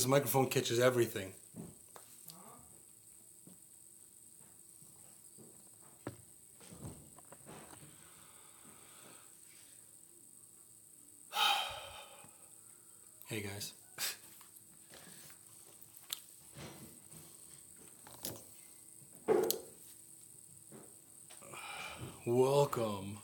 This microphone catches everything. Hey guys. Welcome.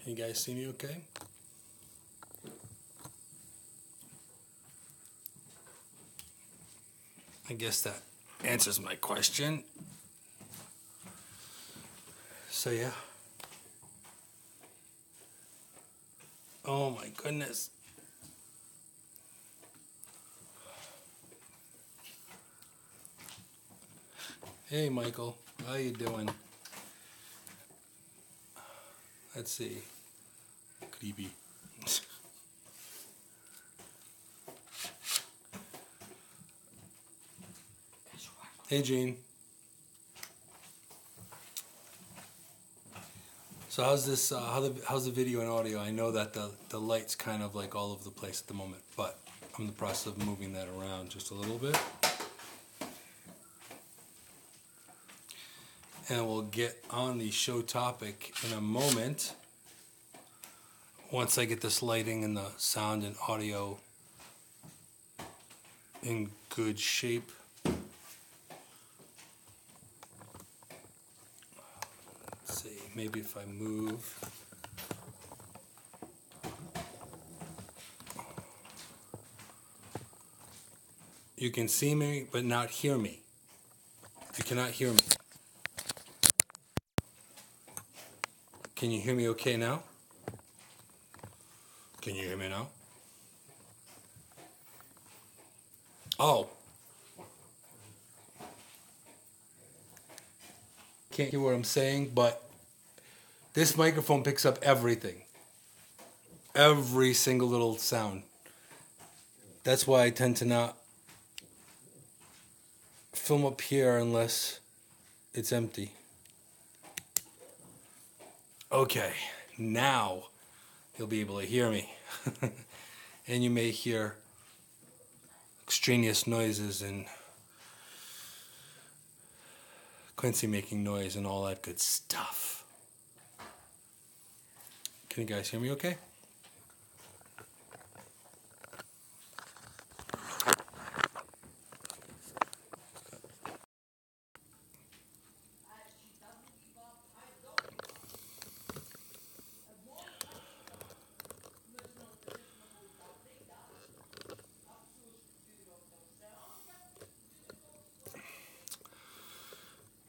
Can you guys see me okay? I guess that answers my question. So yeah. Oh my goodness. Hey Michael, how you doing? Let's see. Creepy. Hey Gene. So how's this? How's the video and audio? I know that the light's kind of like all over the place at the moment, but I'm in the process of moving that around just a little bit. And we'll get on the show topic in a moment. Once I get this lighting and the sound and audio in good shape. Let's see, maybe if I move. You can see me, but not hear me. You cannot hear me. Can you hear me okay now? Can you hear me now? Oh. Can't hear what I'm saying, but this microphone picks up everything. Every single little sound. That's why I tend to not film up here unless it's empty. Okay, now you'll be able to hear me. And you may hear extraneous noises and Quincy making noise and all that good stuff. Can you guys hear me okay?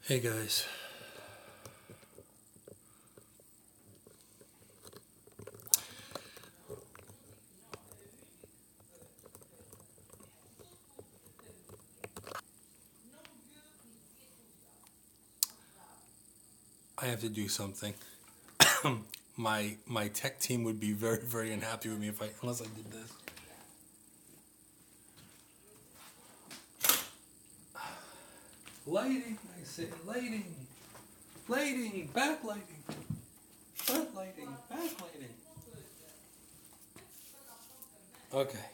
Hey guys. I have to do something. my tech team would be very, very unhappy with me unless I did this. Lighting, I say, lighting, backlighting, backlighting. Okay.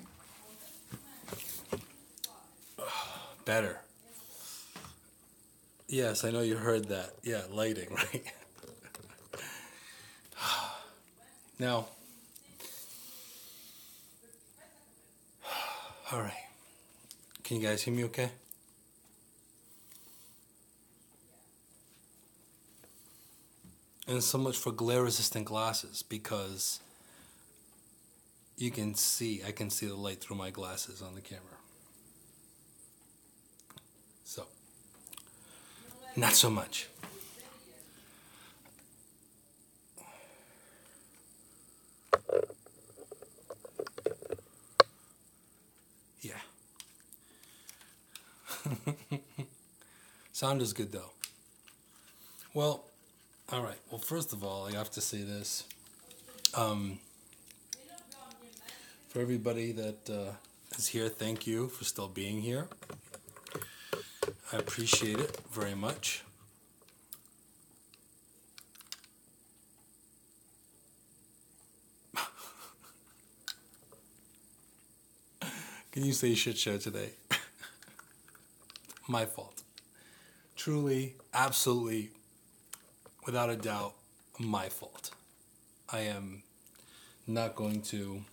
Better. Yes, I know you heard that. Yeah, lighting, right? Now, all right. Can you guys hear me okay? And so much for glare-resistant glasses, because I can see the light through my glasses on the camera. So, not so much. Yeah. Sound is good, though. Well, all right. Well, first of all, I have to say this. For everybody that is here, thank you for still being here. I appreciate it very much. Can you say shit show today? My fault. Truly, absolutely, without a doubt, my fault. I am not going to,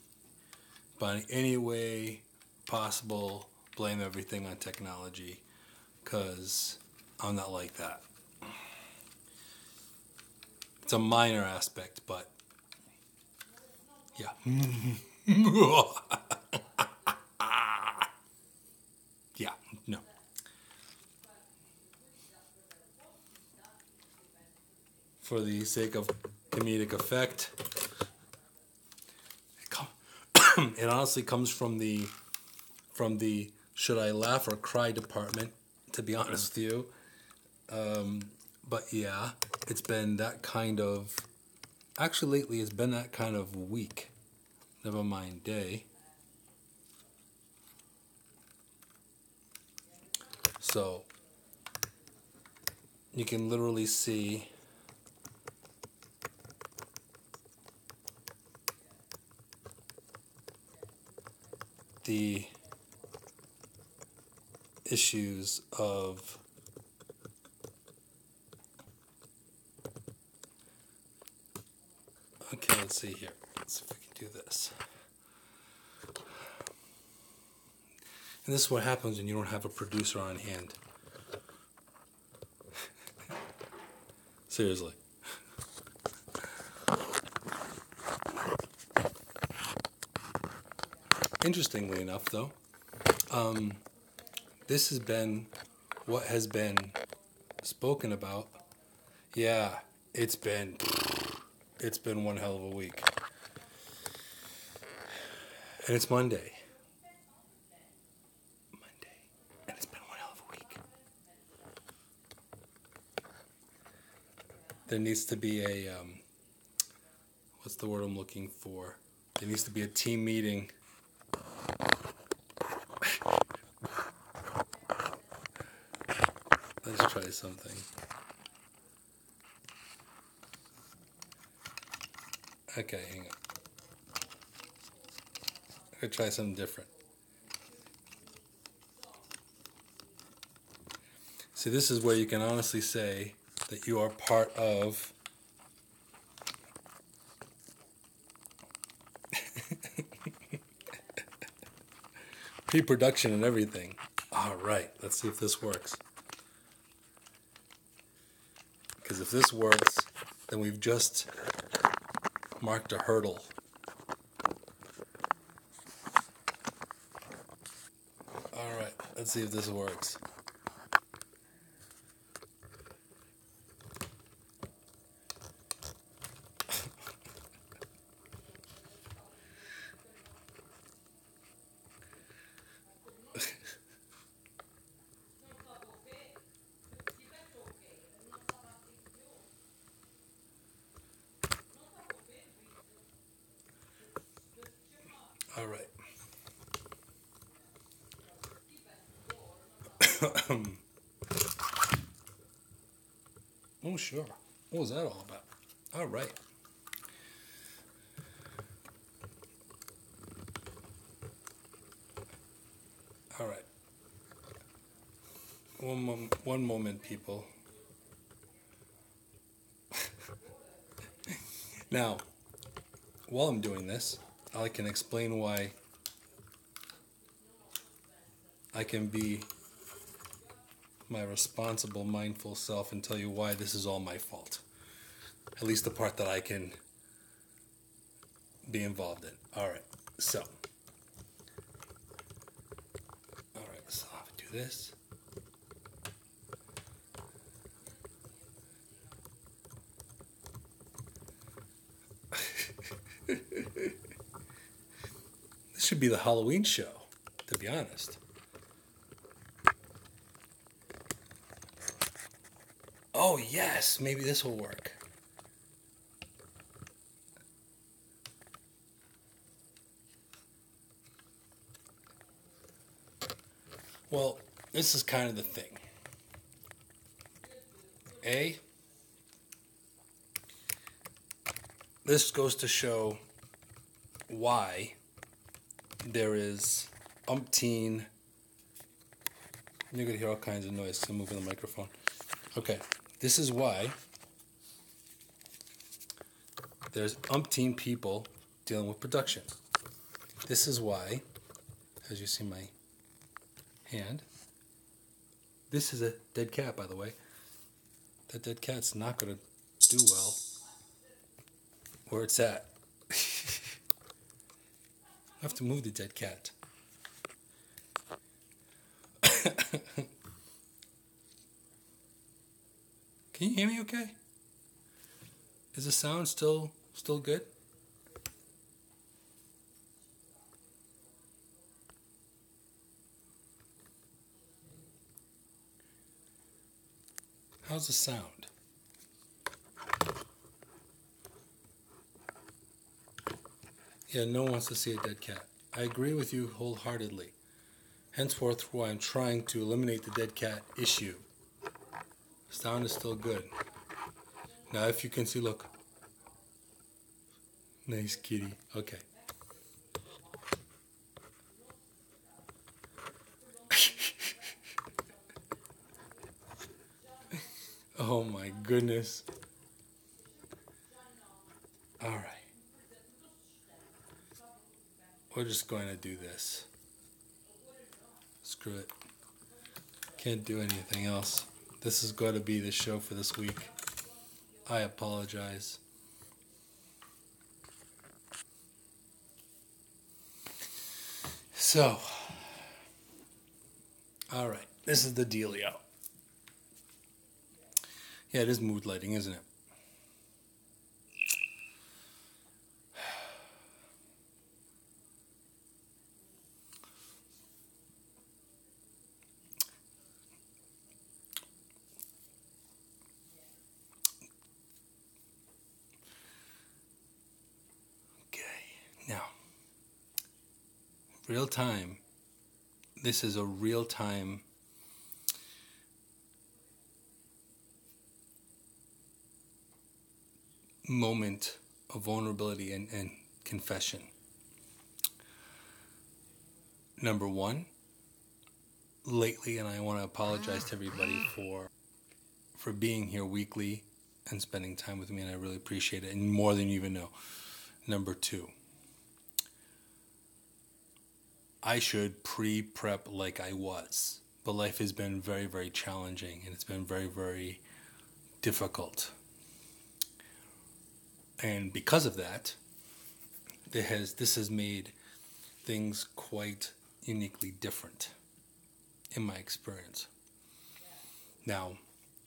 by any way possible, blame everything on technology, because I'm not like that. It's a minor aspect, but yeah. Yeah, no. For the sake of comedic effect, it honestly comes from the should I laugh or cry department, to be honest with you. But yeah, it's been that kind of, actually lately it's been that kind of week, never mind day. So you can literally see the issues of okay, let's see here. Let's see if we can do this. And this is what happens when you don't have a producer on hand. Seriously. Interestingly enough, though, this has been what has been spoken about. Yeah, it's been one hell of a week. And it's Monday. And it's been one hell of a week. There needs to be a, what's the word I'm looking for? There needs to be a team meeting. Let's try something. Okay, hang on. I'm going to try something different. See, this is where you can honestly say that you are part of pre-production and everything. All right, let's see if this works. Because if this works, then we've just marked a hurdle. All right, let's see if this works. All right. Oh, sure. What was that all about? All right. All right. One moment, people. Now, while I'm doing this, I can explain why I can be my responsible, mindful self and tell you why this is all my fault. At least the part that I can be involved in. All right, so. All right, so I'll do this. This should be the Halloween show, to be honest. Oh, yes, maybe this will work. Well, this is kind of the thing. This goes to show why there is umpteen. You're going to hear all kinds of noise. I'm moving the microphone. Okay, this is why there's umpteen people dealing with production. This is why, as you see my hand, this is a dead cat, by the way. That dead cat's not going to do well where it's at. I have to move the dead cat. Can you hear me okay? Is the sound still good? How's the sound? Yeah, no one wants to see a dead cat. I agree with you wholeheartedly. Henceforth, why I'm trying to eliminate the dead cat issue. Sound is still good. Now, if you can see, look. Nice kitty. Okay. Oh my goodness. All right. We're just going to do this. Screw it. Can't do anything else. This is going to be the show for this week. I apologize. So, all right. This is the dealio. Yeah, it is mood lighting, isn't it? Now, real time. This is a real time moment of vulnerability and confession. Number one, lately, and I want to apologize to everybody for being here weekly and spending time with me, and I really appreciate it, and more than you even know. Number two, I should pre-prep like I was, but life has been very, very challenging, and it's been very, very difficult. And because of that, this has made things quite uniquely different in my experience. Now,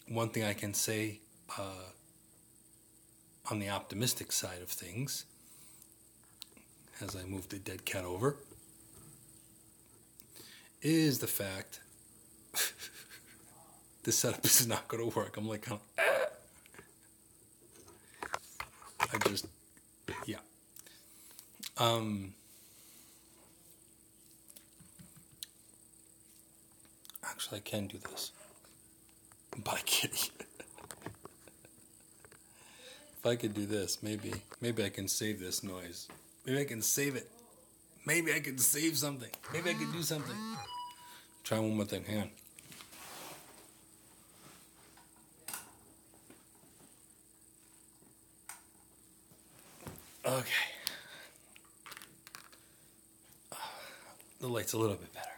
one thing I can say on the optimistic side of things, as I move the dead cat over, is the fact this setup is not going to work. I'm like, yeah. Actually, I can do this. Bye, kitty. If I could do this, maybe I can save this noise. Maybe I can save it. Maybe I can save something. Maybe I can do something. Try one more thing. Hang on. Okay. The light's a little bit better.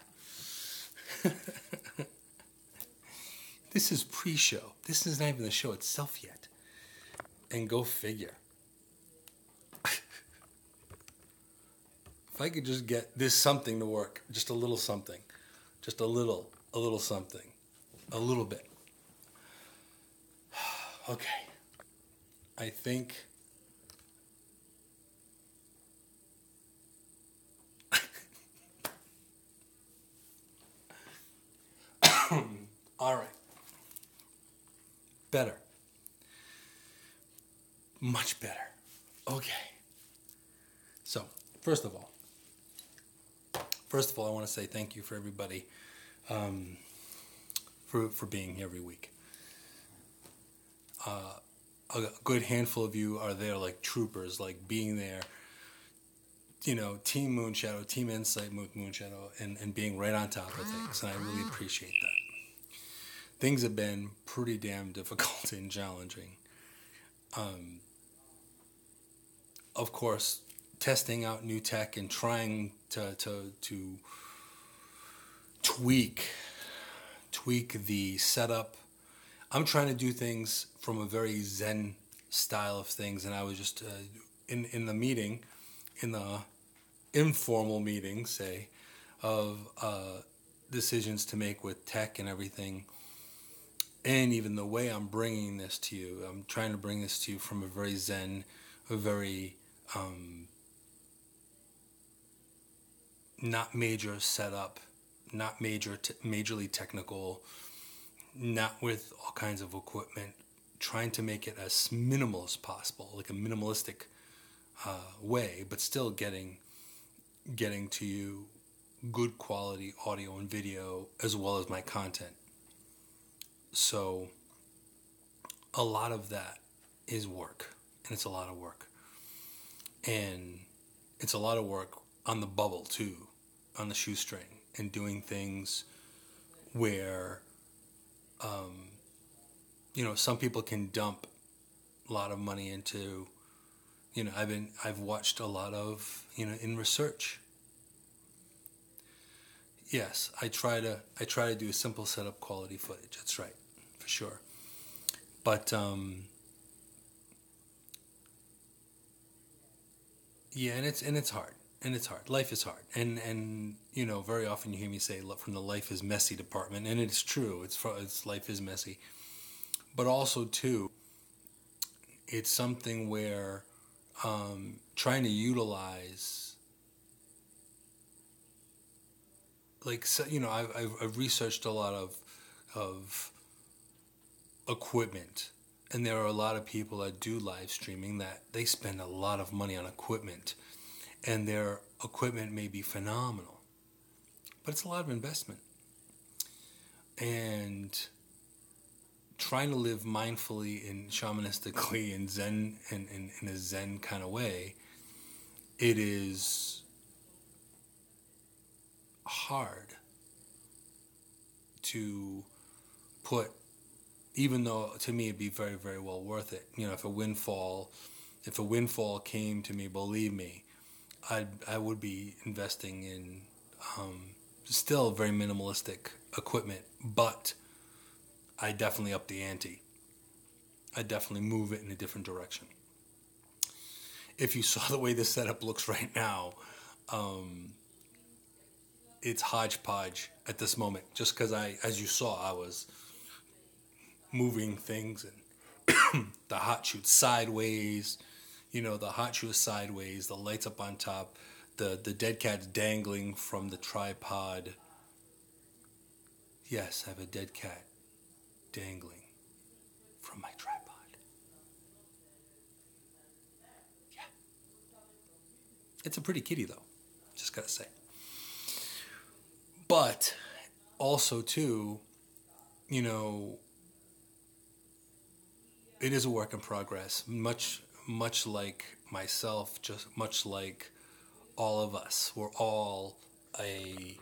This is pre-show. This is not even the show itself yet. And go figure. If I could just get this something to work, just a little something, just a little something, a little bit. Okay. I think all right. better. Much better. Okay. So, first of all, I want to say thank you for everybody for being here every week. A good handful of you are there like troopers, like being there, you know, Team Moonshadow, Team Insight Moonshadow, and being right on top of things, and I really appreciate that. Things have been pretty damn difficult and challenging. Of course, testing out new tech and trying to tweak the setup. I'm trying to do things from a very Zen style of things, and I was just in the meeting, in the informal meeting, say, of decisions to make with tech and everything, and even the way I'm bringing this to you. I'm trying to bring this to you from a very Zen, a very not major setup, not majorly technical, not with all kinds of equipment, trying to make it as minimal as possible, like a minimalistic way, but still getting to you good quality audio and video as well as my content. So a lot of that is work, and it's a lot of work. And it's a lot of work on the bubble too, on the shoestring, and doing things where you know, some people can dump a lot of money into, you know, I've watched a lot of, you know, in research. Yes, I try to do a simple setup, quality footage. That's right, for sure. But yeah, and it's hard. And it's hard. Life is hard. And you know, very often you hear me say from the life is messy department, and it's true. It's life is messy. But also too, it's something where trying to utilize, like, you know, I've researched a lot of equipment, and there are a lot of people that do live streaming that they spend a lot of money on equipment. And their equipment may be phenomenal, but it's a lot of investment. And trying to live mindfully and shamanistically and Zen, and in a Zen kind of way, it is hard to put, even though to me it'd be very, very well worth it. You know, if a windfall came to me, believe me, I would be investing in still very minimalistic equipment, but I definitely up the ante. I definitely move it in a different direction. If you saw the way the setup looks right now, it's hodgepodge at this moment. Just because as you saw, I was moving things and the hot shoot sideways. You know, the hot shoe is sideways, the lights up on top, the dead cat's dangling from the tripod. Yes, I have a dead cat dangling from my tripod. Yeah. It's a pretty kitty, though. Just gotta say. But also, too, you know, it is a work in progress. Much like myself, just much like all of us. We're all let's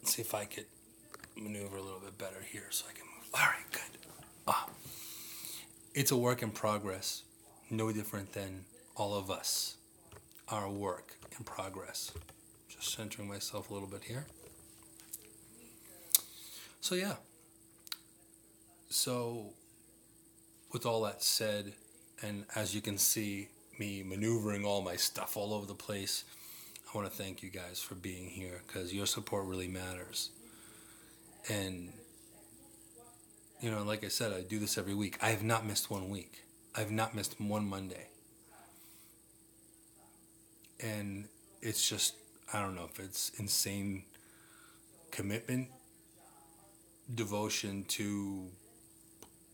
see if I could maneuver a little bit better here so I can move. All right, good. It's a work in progress, no different than all of us are a work in progress. Just centering myself a little bit here. So yeah. So with all that said, and as you can see me maneuvering all my stuff all over the place, I want to thank you guys for being here, because your support really matters. And, you know, like I said, I do this every week. I have not missed one week. I have not missed one Monday. And it's just, I don't know if it's insane commitment, devotion to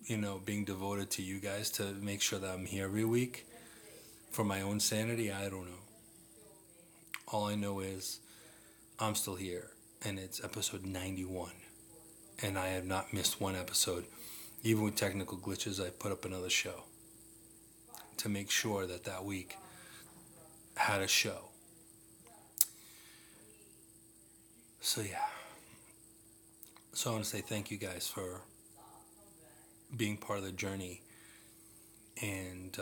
being devoted to you guys to make sure that I'm here every week for my own sanity. I don't know. All I know is I'm still here, and it's episode 91, and I have not missed one episode. Even with technical glitches, I put up another show to make sure that week had a show. So yeah. So I want to say thank you guys for being part of the journey and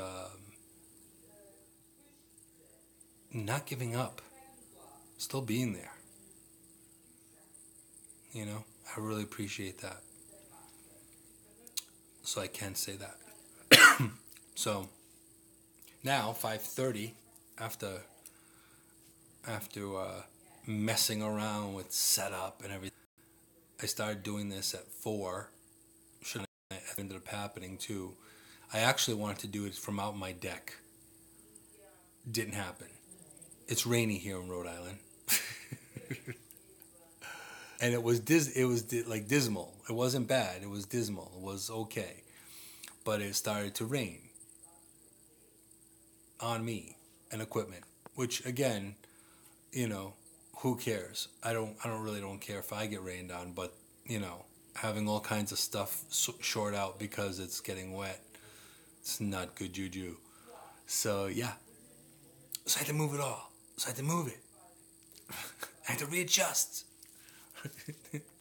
not giving up, still being there. I really appreciate that. So I can say that. So now 5:30, after messing around with setup and everything, I started doing this at 4. Should I ended up happening too. I actually wanted to do it from out my deck. Didn't happen. It's rainy here in Rhode Island. And it was dismal. It wasn't bad. It was dismal. It was okay. But it started to rain on me and equipment, which again, who cares? I don't really care if I get rained on, but having all kinds of stuff short out because it's getting wet, it's not good juju. So yeah. So I had to move it all. So I had to move it. I had to readjust.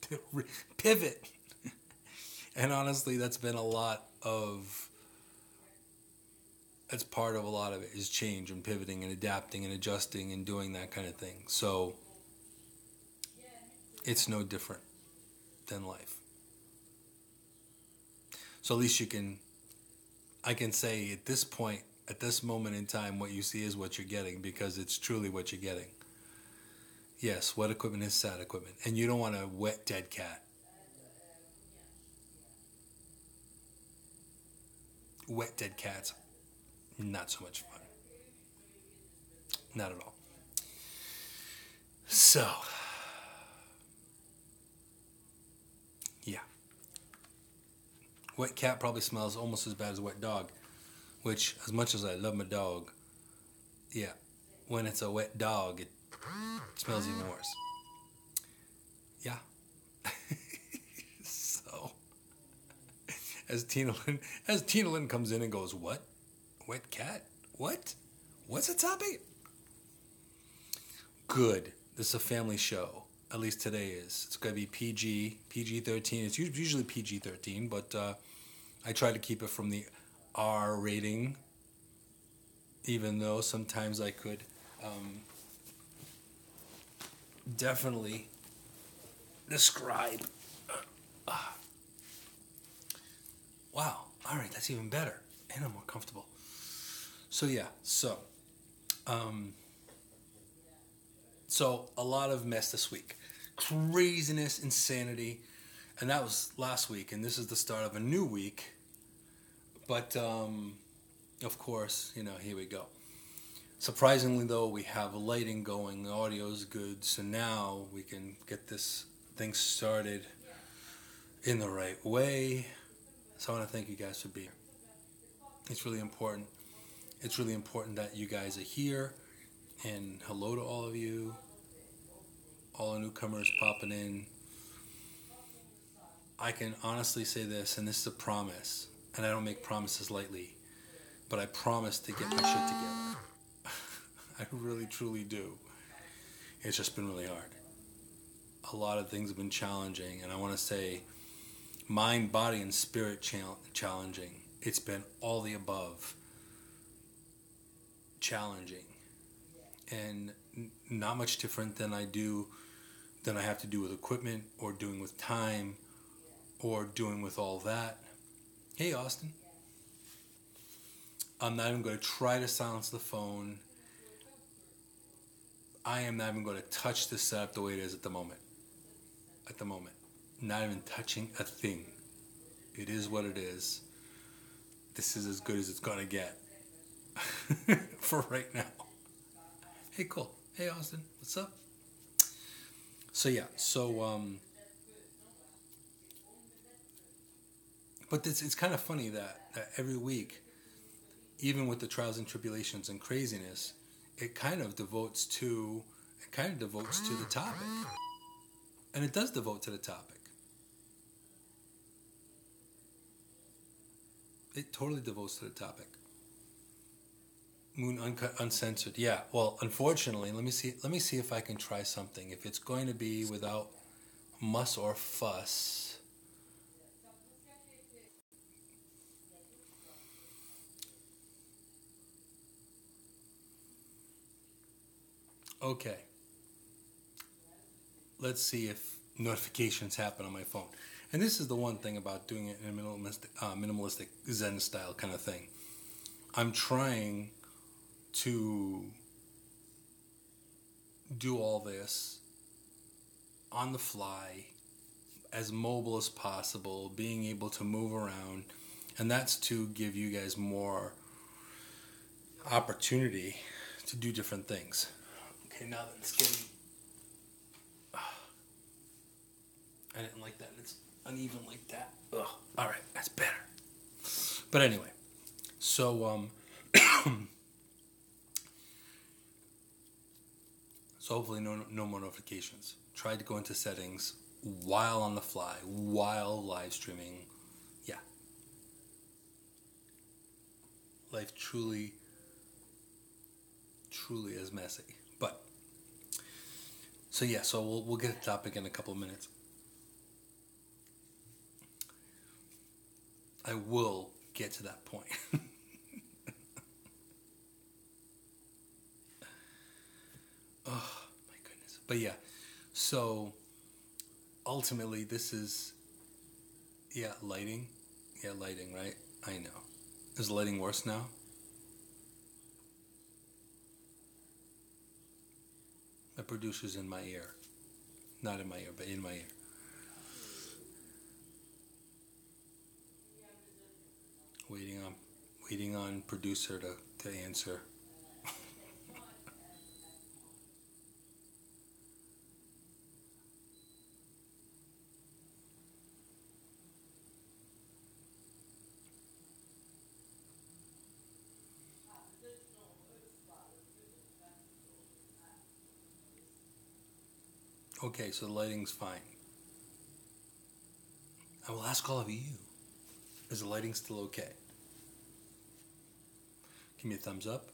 To pivot. And honestly, that's part of a lot of it is change and pivoting and adapting and adjusting and doing that kind of thing. So it's no different than life. So at least I can say at this point, at this moment in time, what you see is what you're getting, because it's truly what you're getting. Yes, wet equipment is sad equipment. And you don't want a wet dead cat. Wet dead cats, not so much fun. Not at all. So, yeah. Wet cat probably smells almost as bad as a wet dog, which, as much as I love my dog, yeah, when it's a wet dog, it smells even worse. Yeah. So, as Tina Lynn comes in and goes, "What? Wet cat? What? What's the topic?" Good. This is a family show. At least today is. It's going to be PG-13. It's usually PG-13, but I try to keep it from the R rating, even though sometimes I could definitely describe. Wow. All right, that's even better. And I'm more comfortable. So yeah, so a lot of mess this week. Craziness, insanity. And that was last week, and this is the start of a new week. But, of course, here we go. Surprisingly, though, we have lighting going, the audio's good, so now we can get this thing started in the right way. So I want to thank you guys for being here. It's really important. It's really important that you guys are here, and hello to all of you, all the newcomers popping in. I can honestly say this, and this is a promise, and I don't make promises lightly, but I promise to get my shit together. I really, truly do. It's just been really hard. A lot of things have been challenging, and I want to say mind, body, and spirit challenging. It's been all the above challenging, and not much different than I have to do with equipment, or doing with time, or doing with all that. Hey, Austin. I'm not even going to try to silence the phone. I am not even going to touch the setup the way it is at the moment. Not even touching a thing. It is what it is. This is as good as it's going to get. For right now. Hey, cool. Hey, Austin. What's up? So, yeah. But it's kind of funny that every week, even with the trials and tribulations and craziness, it kind of devotes to the topic. And it does devote to the topic. It totally devotes to the topic. Moon uncut, uncensored. Yeah. Well, unfortunately, let me see if I can try something. If it's going to be without muss or fuss. Okay. Let's see if notifications happen on my phone. And this is the one thing about doing it in a minimalistic Zen style kind of thing. I'm trying to do all this on the fly, as mobile as possible, being able to move around, and that's to give you guys more opportunity to do different things. Okay, now that it's getting... I didn't like that. It's uneven like that. Ugh. All right, that's better. But anyway, so so hopefully no more notifications. Tried to go into settings while on the fly, while live streaming. Yeah. Life truly is messy. But so yeah, so we'll get to the topic in a couple of minutes. I will get to that point. Oh my goodness. But yeah, so ultimately this is lighting. Yeah, lighting, right? I know. Is lighting worse now? My producer's in my ear. Not in my ear, but in my ear. Waiting on producer to answer. Okay, so the lighting's fine. I will ask all of you, is the lighting still okay? Give me a thumbs up.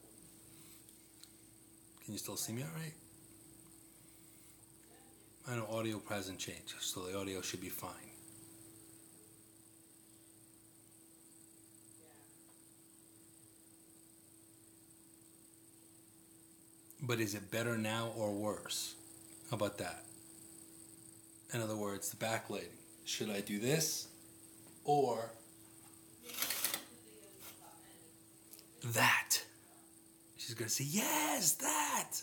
Can you still see me all right? I know audio hasn't changed, so the audio should be fine. But is it better now or worse? How about that? In other words, the backlighting. Should I do this or that? She's going to say, yes, that.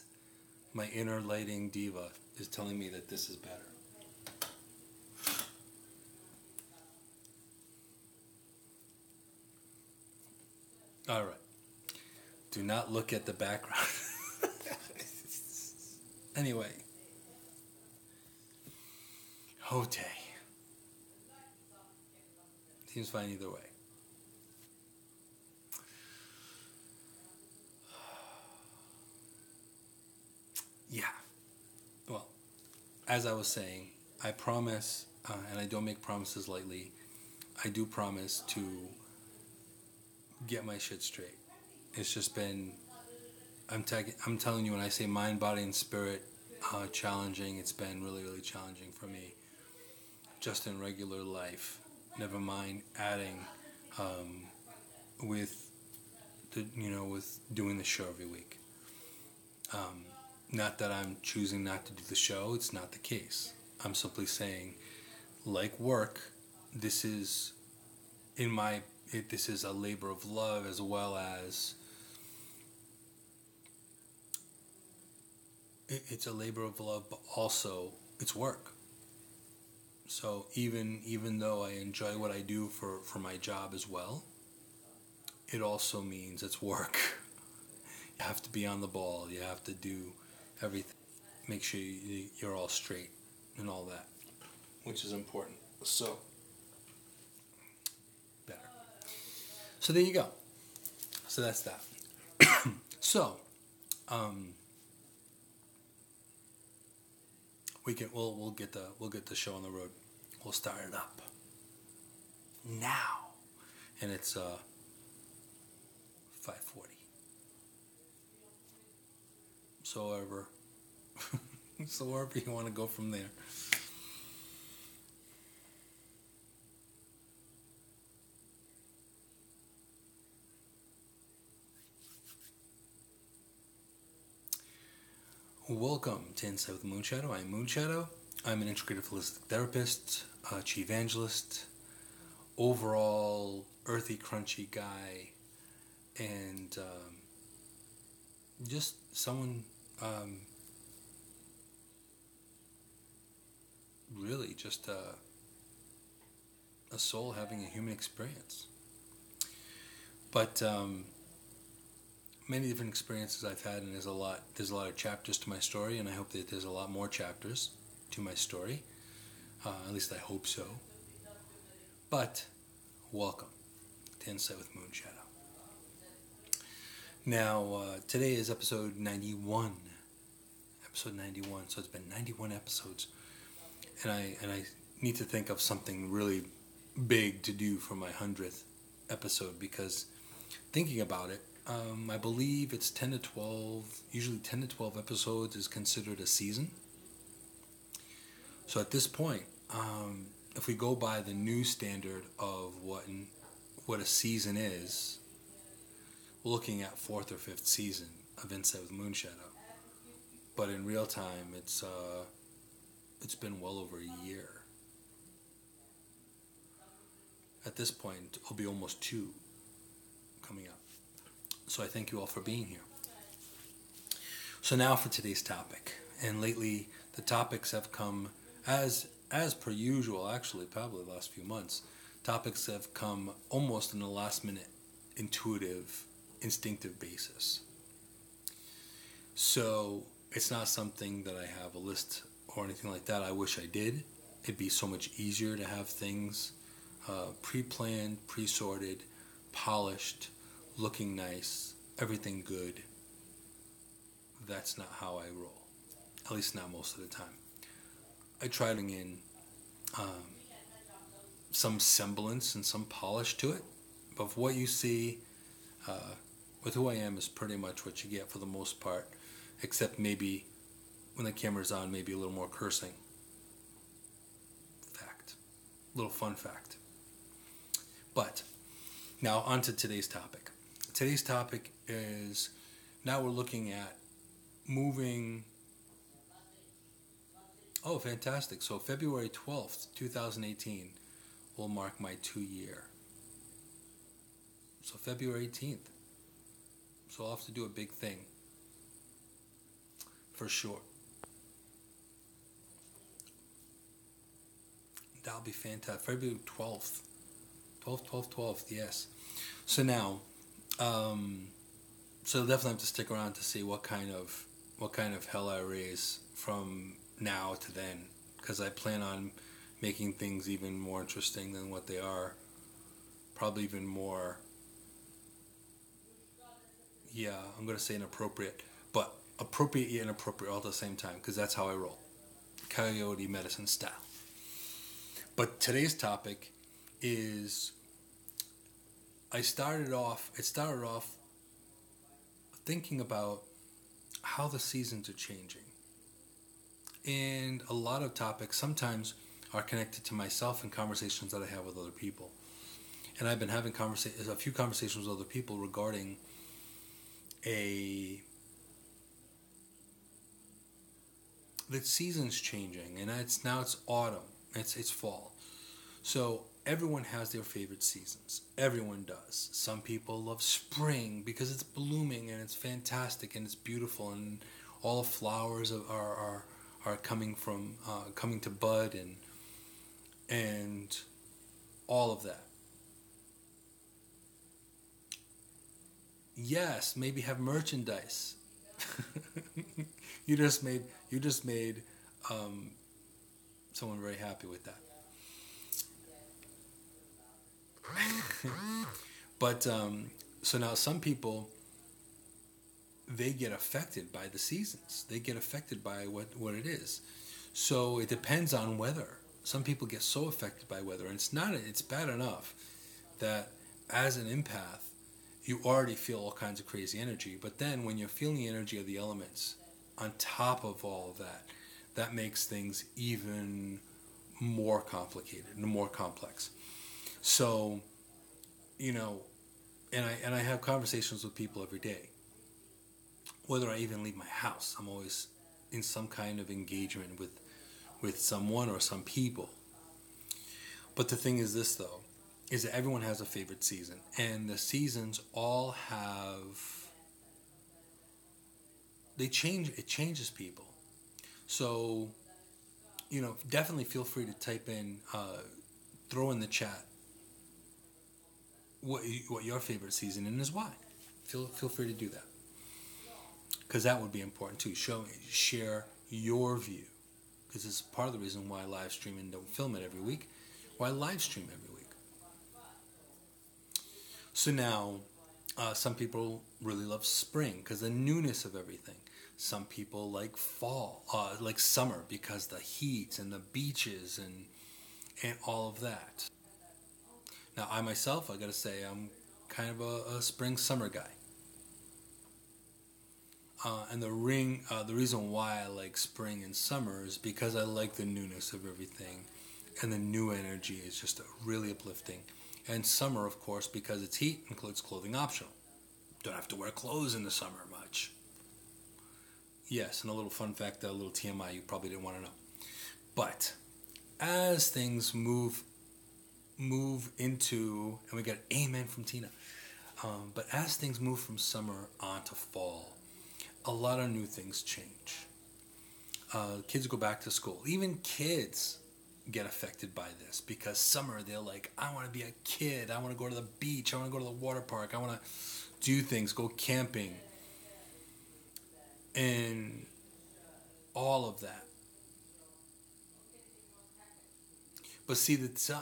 My inner lighting diva is telling me that this is better. All right. Do not look at the background. Anyway. José. Seems fine either way. Yeah. Well, as I was saying, I promise, and I don't make promises lightly, I do promise to get my shit straight. It's just been, I'm telling you, when I say mind, body, and spirit challenging, it's been really, really challenging for me. Just in regular life, never mind adding with doing the show every week. Not that I'm choosing not to do the show, it's not the case. I'm simply saying, like work, this is this is a labor of love, as well as it's a labor of love, but also it's work. So even though I enjoy what I do for my job as well, it also means it's work. You have to be on the ball. You have to do everything. Make sure you're all straight and all that, which is important. So So there you go. So that's that. So, we'll get the show on the road. We'll start it up now, and it's 5:40. So wherever you want to go from there. Welcome to Insight with Moonshadow. I'm Moonshadow. I'm an integrative holistic therapist, CHI-vangelist, overall earthy, crunchy guy, and just someone really just a soul having a human experience. But many different experiences I've had, and there's a lot of chapters to my story, and I hope that there's a lot more chapters to my story. At least I hope so. But welcome to Insight with Moonshadow. Now, today is episode 91. Episode 91. So it's been 91 episodes, and I need to think of something really big to do for my 100th episode, because thinking about it, I believe it's 10 to 12, usually 10 to 12 episodes is considered a season. So at this point, if we go by the new standard of what a season is, we're looking at 4th or 5th season of Insight with Moonshadow. But in real time, it's been well over a year. At this point, it'll be almost 2 coming up. So I thank you all for being here. So now for today's topic. And lately, the topics have come, as per usual, actually, probably the last few months, topics have come almost in a last-minute, intuitive, instinctive basis. So it's not something that I have a list or anything like that. I wish I did. It'd be so much easier to have things pre-planned, pre-sorted, polished, looking nice, everything good. That's not how I roll. At least not most of the time. I try to bring in some semblance and some polish to it. But what you see with who I am is pretty much what you get for the most part. Except maybe when the camera's on, maybe a little more cursing. Fact. Little fun fact. But now on to today's topic. Today's topic is, now we're looking at moving. Oh, fantastic. So February 12th, 2018 will mark my 2-year. So February 18th. So I'll have to do a big thing. For sure. That'll be fantastic. February 12th. 12th, yes. So now, so definitely have to stick around to see what kind of hell I raise from now to then, because I plan on making things even more interesting than what they are. Probably even more, I'm going to say inappropriate, but appropriate yet inappropriate all at the same time, because that's how I roll. Coyote medicine style. But today's topic is, it started off thinking about how the seasons are changing. And a lot of topics sometimes are connected to myself and conversations that I have with other people. And I've been having a few conversations with other people regarding the season's changing, and it's autumn, it's fall. So everyone has their favorite seasons. Everyone does. Some people love spring because it's blooming and it's fantastic and it's beautiful, and all the flowers are coming to bud and all of that. Yes, maybe have merchandise. You just made someone very happy with that. But so now some people, they get affected by the seasons. They get affected by what it is. So it depends on weather. Some people get so affected by weather, and it's bad enough that as an empath, you already feel all kinds of crazy energy. But then when you're feeling the energy of the elements on top of all of that, that makes things even more complicated and more complex. So, and I have conversations with people every day. Whether I even leave my house, I'm always in some kind of engagement with someone or some people. But the thing is this, though, is that everyone has a favorite season. And the seasons all have... It changes people. So, definitely feel free to type in, throw in the chat what your favorite season is why. Feel free to do that. Because that would be important too. Share your view. Because it's part of the reason why I live stream and don't film it every week. Why I live stream every week. So now, some people really love spring because the newness of everything. Some people like fall, like summer because the heat and the beaches and all of that. Now, I myself, I gotta say, I'm kind of a spring-summer guy. And the reason why I like spring and summer is because I like the newness of everything. And the new energy is just really uplifting. And summer, of course, because it's heat, includes clothing optional. Don't have to wear clothes in the summer much. Yes, and a little fun fact, a little TMI you probably didn't want to know. But as things move into, and we got amen from Tina. But as things move from summer on to fall, a lot of new things change. Kids go back to school. Even kids get affected by this because summer they're like, I want to be a kid. I want to go to the beach. I want to go to the water park. I want to do things, go camping, and all of that. But see,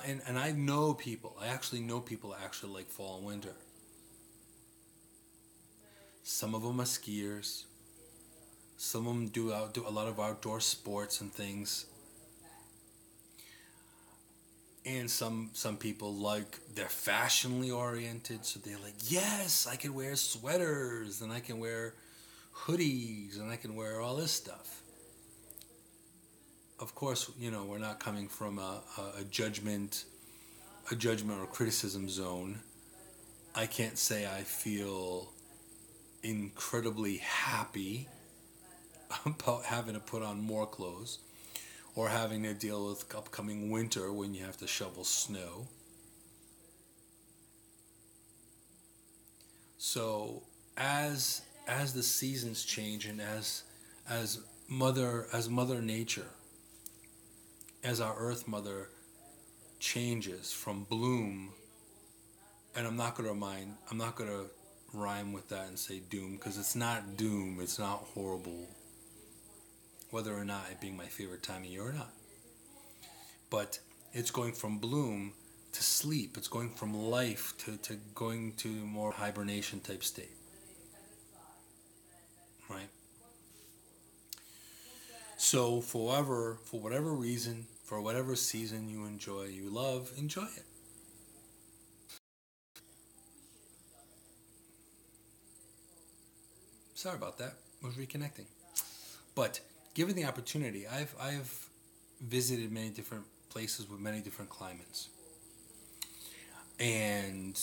and I know people. I actually know people that actually like fall and winter. Some of them are skiers. Some of them do a lot of outdoor sports and things. And some people they're fashionally oriented, so they're like, yes, I can wear sweaters and I can wear hoodies and I can wear all this stuff. Of course, we're not coming from a judgment or criticism zone. I can't say I feel incredibly happy about having to put on more clothes or having to deal with upcoming winter when you have to shovel snow. So as the seasons change and as Mother Nature, as our Earth Mother changes from bloom, and I'm not gonna rhyme with that and say doom, because it's not doom, it's not horrible, whether or not it being my favorite time of year or not. But it's going from bloom to sleep. It's going from life to going to more hibernation type state. Right? So for whatever reason, for whatever season you enjoy, you love, enjoy it. Sorry about that. I was reconnecting. But given the opportunity, I've visited many different places with many different climates. And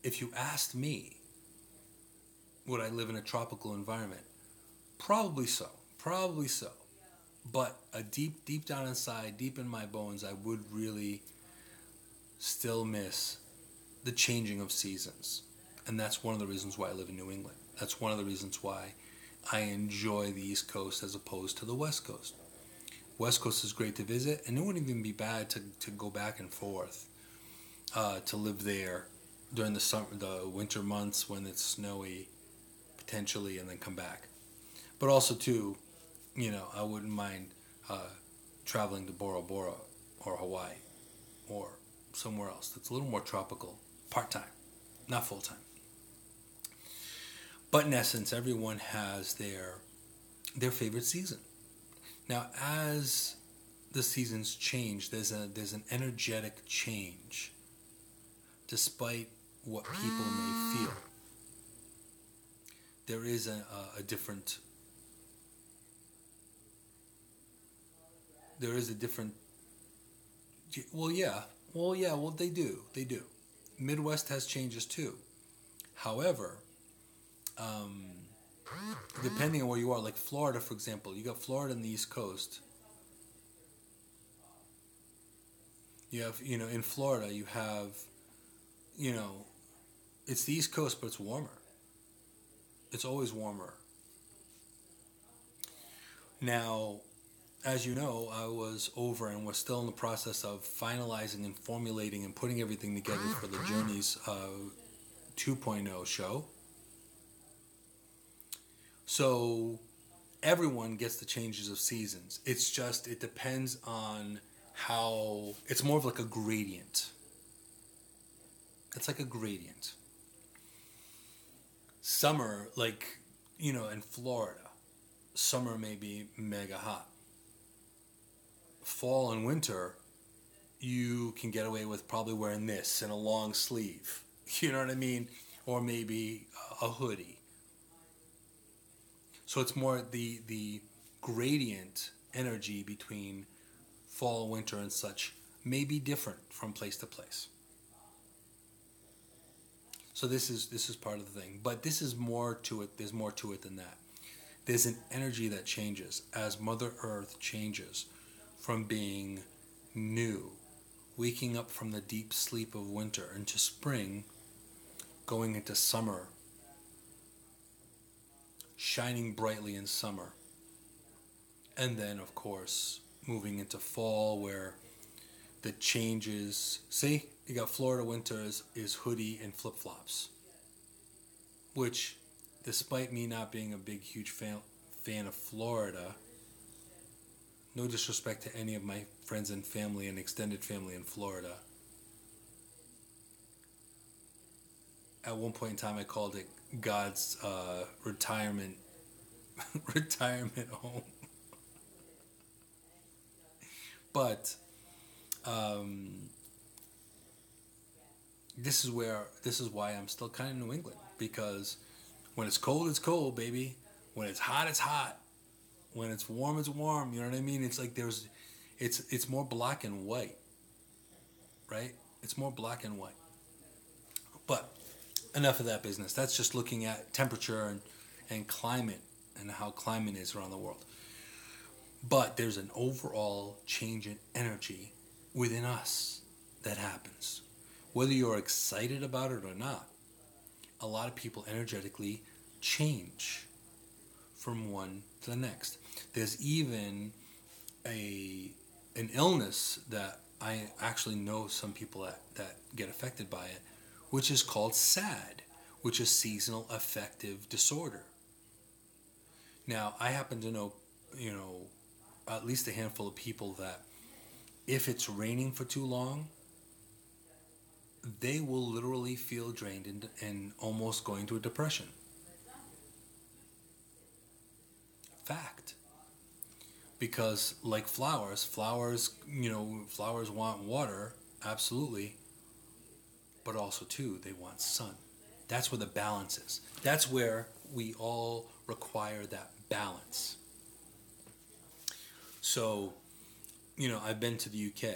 if you asked me, would I live in a tropical environment? Probably so. But deep down inside, deep in my bones, I would really still miss the changing of seasons. And that's one of the reasons why I live in New England. That's one of the reasons why I enjoy the East Coast as opposed to the West Coast. West Coast is great to visit, and it wouldn't even be bad to go back and forth, to live there during the winter months when it's snowy, potentially, and then come back. But also, too, I wouldn't mind traveling to Bora Bora or Hawaii or somewhere else that's a little more tropical part-time, not full-time. But in essence, everyone has their favorite season. Now, as the seasons change, there's an energetic change, despite what people may feel. There is a different. There is a different. Well, yeah. Well, they do. Midwest has changes too. However, depending on where you are, like Florida, for example, you got Florida on the East Coast. You have, in Florida, you have, it's the East Coast, but it's warmer. It's always warmer. Now, as you know, I was over and we're still in the process of finalizing and formulating and putting everything together for the Journeys 2.0 show. So everyone gets the changes of seasons. It's just, it depends on how, it's more of like a gradient. It's like a gradient. Summer, like, in Florida, summer may be mega hot. Fall and winter, you can get away with probably wearing this and a long sleeve. You know what I mean? Or maybe a hoodie. So it's more the gradient energy between fall, winter, and such may be different from place to place. So this is part of the thing. But this is more to it. There's more to it than that. There's an energy that changes as Mother Earth changes from being new, waking up from the deep sleep of winter into spring, going into summer, shining brightly in summer. And then, of course, moving into fall where the changes... See, you got Florida winter is hoodie and flip-flops. Which, despite me not being a big, huge fan of Florida, no disrespect to any of my friends and family and extended family in Florida, at one point in time I called it God's retirement home. But this is why I'm still kind of New England, because when it's cold, baby. When it's hot. When it's warm, it's warm. You know what I mean? It's like it's more black and white, right? It's more black and white. But enough of that business. That's just looking at temperature and climate and how climate is around the world. But there's an overall change in energy within us that happens. Whether you're excited about it or not, a lot of people energetically change from one to the next. There's even an illness that I actually know some people that get affected by it, which is called SAD, which is seasonal affective disorder. Now, I happen to know, at least a handful of people that if it's raining for too long, they will literally feel drained and almost go into a depression. Fact. Because like flowers want water, absolutely, but also too, they want sun. That's where the balance is. That's where we all require that balance. So, I've been to the UK,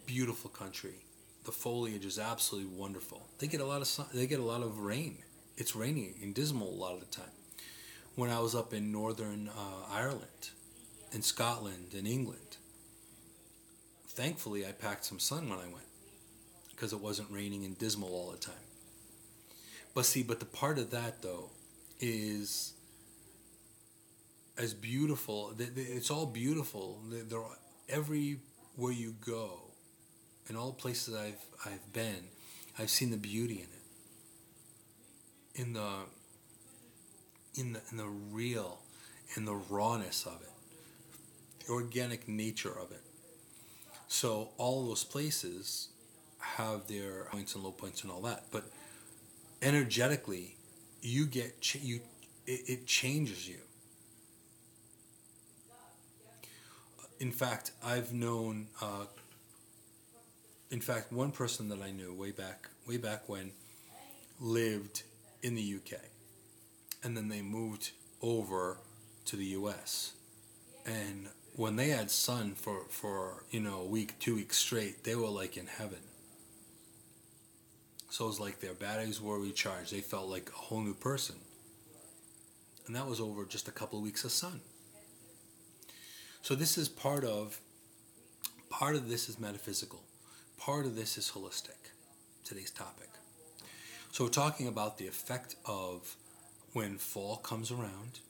beautiful country. The foliage is absolutely wonderful. They get a lot of sun. They get a lot of rain. It's raining and dismal a lot of the time. When I was up in Northern Ireland, in Scotland, in England, thankfully I packed some sun when I went, because it wasn't raining and dismal all the time. But the part of that though is as beautiful. It's all beautiful. They're everywhere you go, in all places I've been, I've seen the beauty in it. In the real, in the rawness of it, the organic nature of it. So all those places have their points and low points and all that, but energetically, you get it changes you. In fact, I've known. In fact, one person that I knew way back when lived in the UK, and then they moved over to the US. And when they had sun for a week, 2 weeks straight, they were like in heaven. So it was like their batteries were recharged. They felt like a whole new person. And that was over just a couple of weeks of sun. So this is part of this is metaphysical. Part of this is holistic, today's topic. So we're talking about the effect of when fall comes around,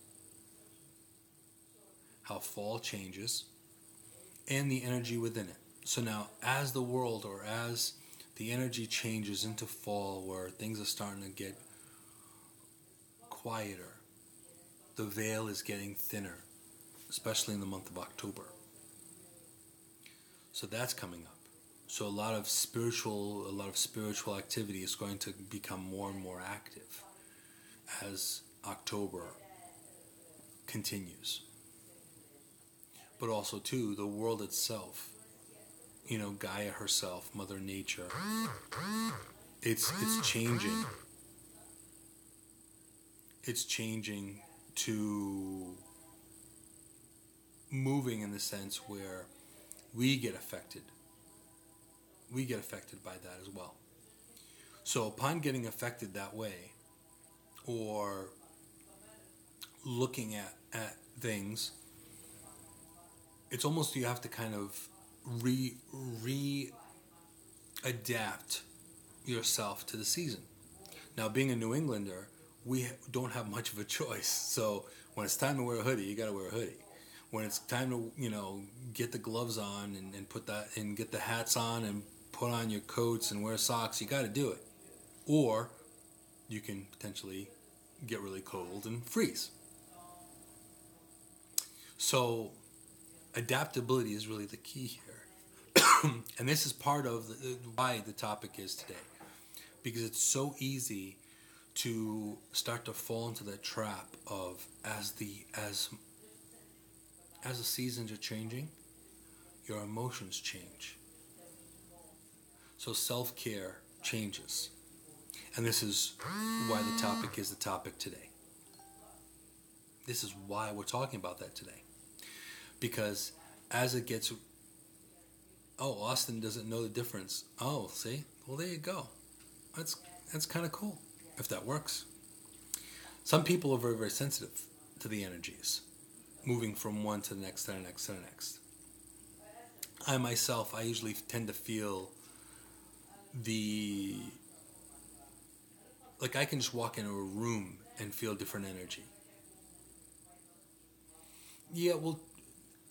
how fall changes, and the energy within it. So now, as the world, or as the energy changes into fall, where things are starting to get quieter, the veil is getting thinner, especially in the month of October. So that's coming up. So a lot of spiritual activity is going to become more and more active as October continues. But also too, the world itself, Gaia herself, Mother Nature, it's changing. It's changing to moving in the sense where we get affected. We get affected by that as well. So upon getting affected that way, or looking at things, it's almost you have to kind of adapt yourself to the season. Now, being a New Englander, we don't have much of a choice. So when it's time to wear a hoodie, you got to wear a hoodie. When it's time to get the gloves on and put that, and get the hats on and put on your coats and wear socks, you got to do it. Or you can potentially get really cold and freeze. So adaptability is really the key here. And this is part of why the topic is today. Because it's so easy to start to fall into that trap of as the seasons are changing, your emotions change. So self-care changes. And this is why the topic is the topic today. This is why we're talking about that today. Because as it gets, Austin doesn't know the difference. Oh, see? Well, there you go. That's kind of cool, if that works. Some people are very, very sensitive to the energies, moving from one to the next, to the next, to the next. I myself, I usually tend to feel like I can just walk into a room and feel different energy. Yeah, well,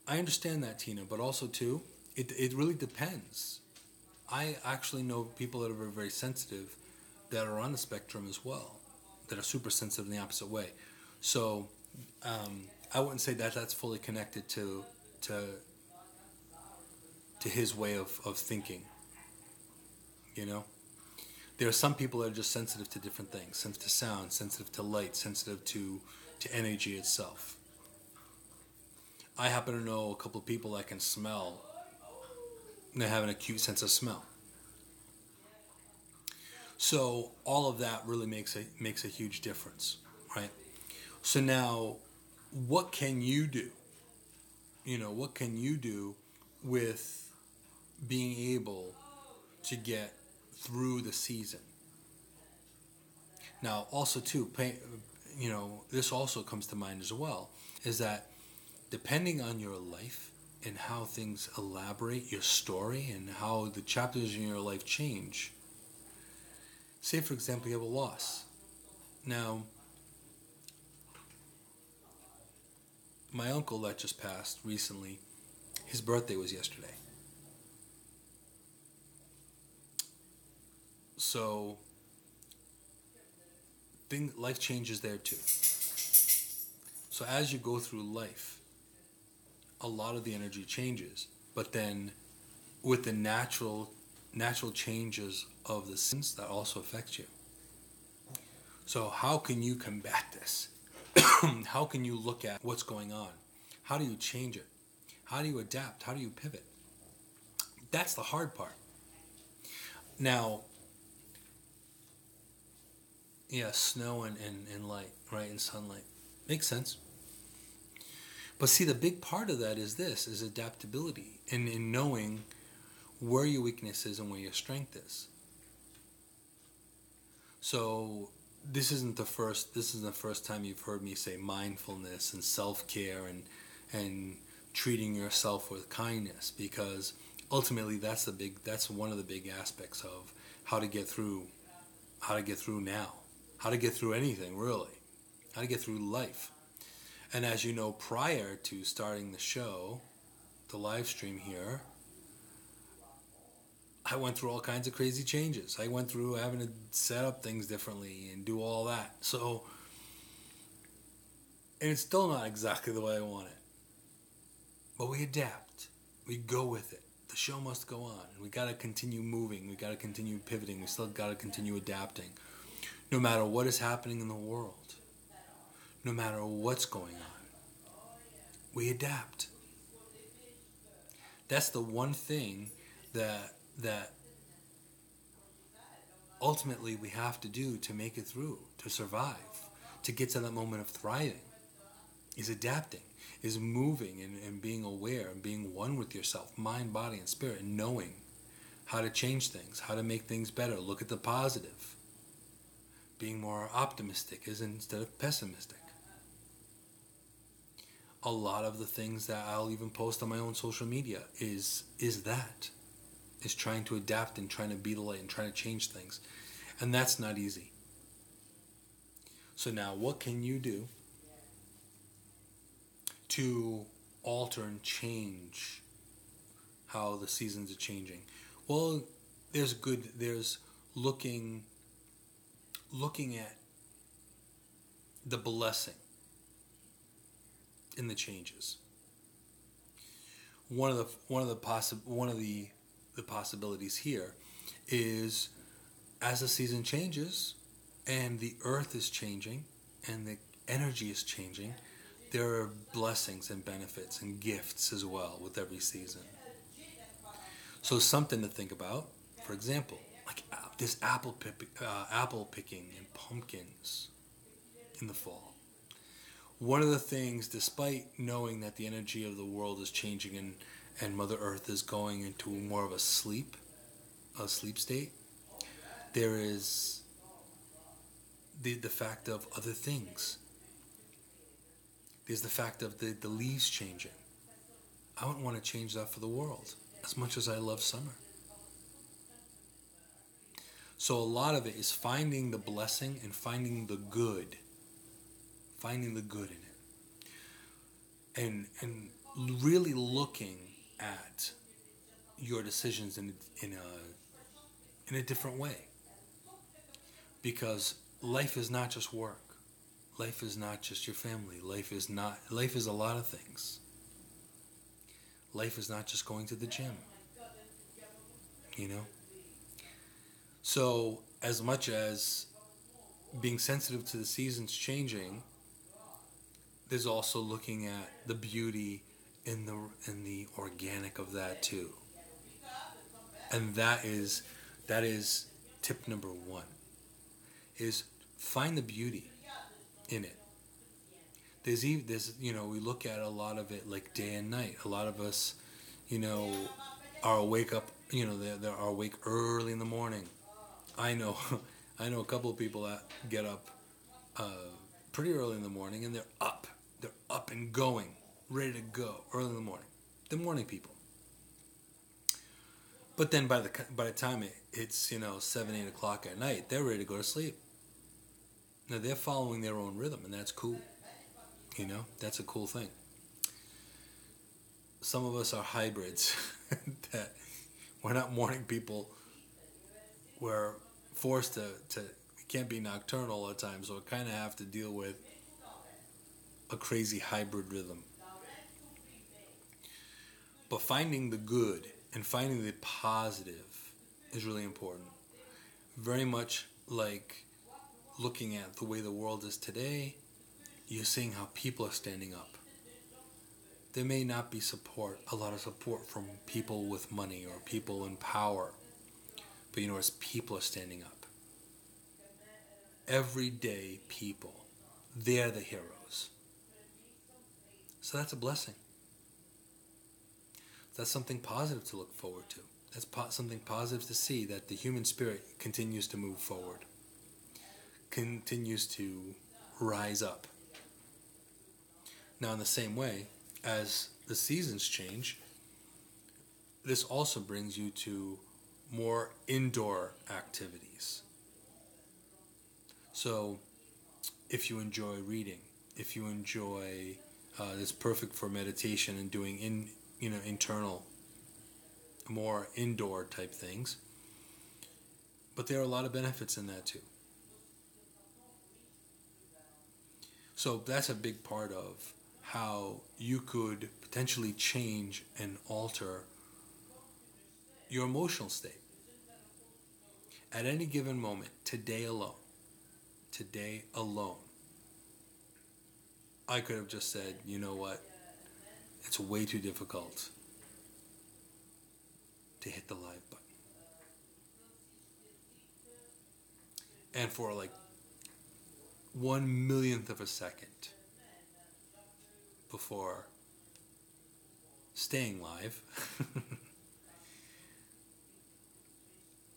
I understand that, Tina, but also too, it really depends. I actually know people that are very, very sensitive that are on the spectrum as well, that are super sensitive in the opposite way. So I wouldn't say that that's fully connected to his way of thinking. There are some people that are just sensitive to different things, sensitive to sound, sensitive to light, sensitive to energy itself. I happen to know a couple of people that can smell, and they have an acute sense of smell. So all of that really makes a huge difference, right? So now, what can you do? What can you do with being able to get through the season? Now, also too, this also comes to mind as well, is that depending on your life and how things elaborate your story and how the chapters in your life change. Say, for example, you have a loss. Now, my uncle that just passed recently, his birthday was yesterday. So, life changes there too. So as you go through life, a lot of the energy changes. But then with the natural natural changes of the seasons that also affect you. So how can you combat this? How can you look at what's going on? How do you change it? How do you adapt? How do you pivot? That's the hard part. Now, yeah, snow and light, right, and sunlight. Makes sense. But see, the big part of that is adaptability and in knowing where your weakness is and where your strength is. So this isn't the first time you've heard me say mindfulness and self-care and treating yourself with kindness, because ultimately that's one of the big aspects of how to get through now, how to get through anything really, how to get through life. And as you know, prior to starting the show, the live stream here, I went through all kinds of crazy changes. I went through having to set up things differently and do all that. So, and it's still not exactly the way I want it. But we adapt. We go with it. The show must go on. We got to continue moving. We got to continue pivoting. We still got to continue adapting. No matter what is happening in the world. No matter what's going on. We adapt. That's the one thing that ultimately we have to do to make it through, to survive, to get to that moment of thriving, is adapting, is moving and being aware and being one with yourself, mind, body, and spirit, and knowing how to change things, how to make things better, look at the positive, being more optimistic instead of pessimistic. A lot of the things that I'll even post on my own social media is trying to adapt and trying to be the light and trying to change things. And that's not easy. So now what can you do to alter and change how the seasons are changing? Well, there's looking at the blessing in the changes. One of the possibilities here is, as the season changes and the earth is changing and the energy is changing, there are blessings and benefits and gifts as well with every season. So something to think about, for example, like this apple picking and pumpkins in the fall. One of the things, despite knowing that the energy of the world is changing and Mother Earth is going into more of a sleep state, there is the fact of other things. There's the fact of the leaves changing. I wouldn't want to change that for the world, as much as I love summer. So a lot of it is finding the blessing and finding the good. Finding the good in it. And really looking at your decisions in a different way. Because life is not just work. Life is not just your family. Life is a lot of things. Life is not just going to the gym. You know? So, as much as being sensitive to the seasons changing, there's also looking at the beauty in the organic of that too. And that is tip number 1, is find the beauty in it. There's we look at a lot of it like day and night. A lot of us, are awake they're awake early in the morning. I know a couple of people that get up pretty early in the morning, and they're up and going, ready to go early in the morning. The morning people. But then by the time it's 7, 8 o'clock at night, they're ready to go to sleep. Now they're following their own rhythm, and that's cool. That's a cool thing. Some of us are hybrids that we're not morning people. We're forced to we can't be nocturnal all the time, so we kind of have to deal with a crazy hybrid rhythm. But finding the good and finding the positive is really important. Very much like looking at the way the world is today, you're seeing how people are standing up. There may not be a lot of support from people with money or people in power, but you notice people are standing up. Everyday people, they're the heroes. So that's a blessing. That's something positive to look forward to. That's something positive to see, that the human spirit continues to move forward, continues to rise up. Now, in the same way, as the seasons change, this also brings you to more indoor activities. So, if you enjoy reading, if you enjoy, it's perfect for meditation and doing internal, more indoor type things. But there are a lot of benefits in that too. So that's a big part of how you could potentially change and alter your emotional state. At any given moment, today alone, I could have just said, you know what, it's way too difficult to hit the live button. And for like 1/1,000,000th of a second before staying live,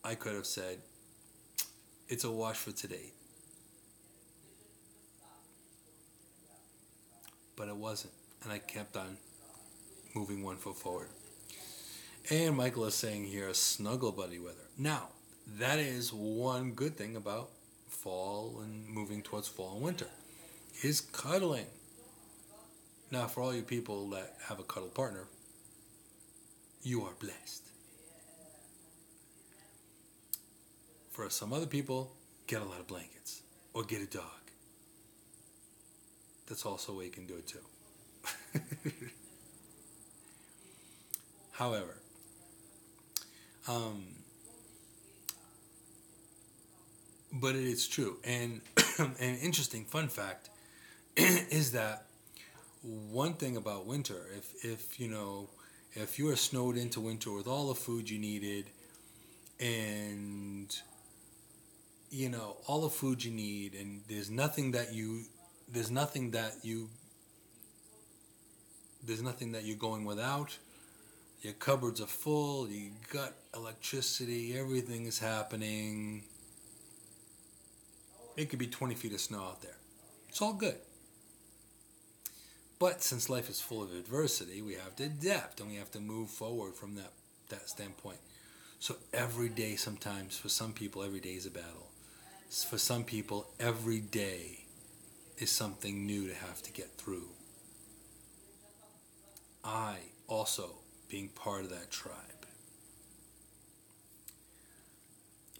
I could have said, it's a wash for today. But it wasn't. And I kept on moving 1 foot forward. And Michael is saying here, snuggle buddy weather. Now, that is one good thing about fall and moving towards fall and winter, is cuddling. Now, for all you people that have a cuddle partner, you are blessed. For some other people, get a lot of blankets or get a dog. That's also a way you can do it too. However, but it is true. And an interesting fun fact is that one thing about winter, if you are snowed into winter with all the food you needed, and all the food you need, and there's nothing that you're going without. Your cupboards are full, you got electricity, everything is happening. It could be 20 feet of snow out there. It's all good. But since life is full of adversity, we have to adapt and we have to move forward from that standpoint. So every day, sometimes, for some people, every day is a battle. For some people, every day is something new to have to get through. I also being part of that tribe.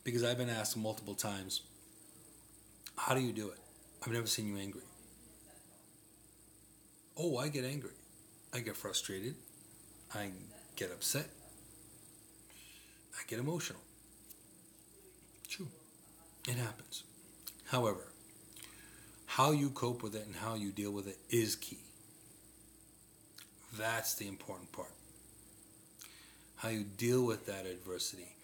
Because I've been asked multiple times, how do you do it? I've never seen you angry. Oh, I get angry. I get frustrated. I get upset. I get emotional. True. It happens. However, how you cope with it and how you deal with it is key. That's the important part. How you deal with that adversity.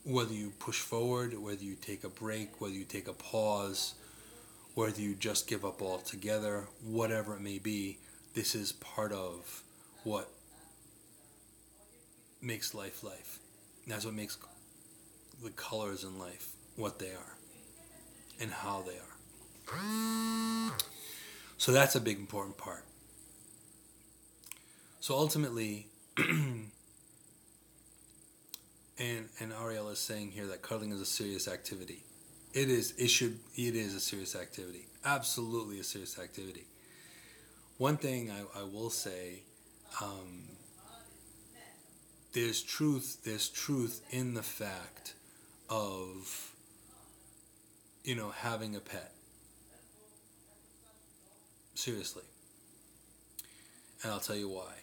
Whether you push forward, whether you take a break, whether you take a pause, whether you just give up altogether, whatever it may be, this is part of what makes life life. That's what makes the colors in life what they are and how they are. So that's a big important part. So ultimately, and Ariel is saying here that cuddling is a serious activity. It is a serious activity. Absolutely a serious activity. One thing I will say, there's truth in the fact of, having a pet. Seriously. And I'll tell you why.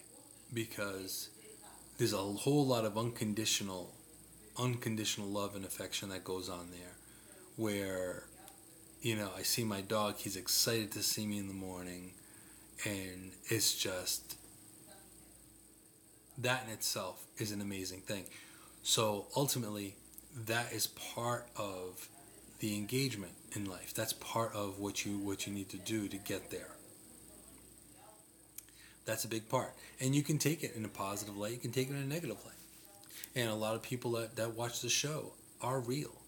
Because there's a whole lot of unconditional unconditional love and affection that goes on there, where, I see my dog, he's excited to see me in the morning, and it's just, that in itself is an amazing thing. So ultimately, that is part of the engagement in life. That's part of what you need to do to get there. That's a big part. And you can take it in a positive light, you can take it in a negative light. And a lot of people that watch the show are real.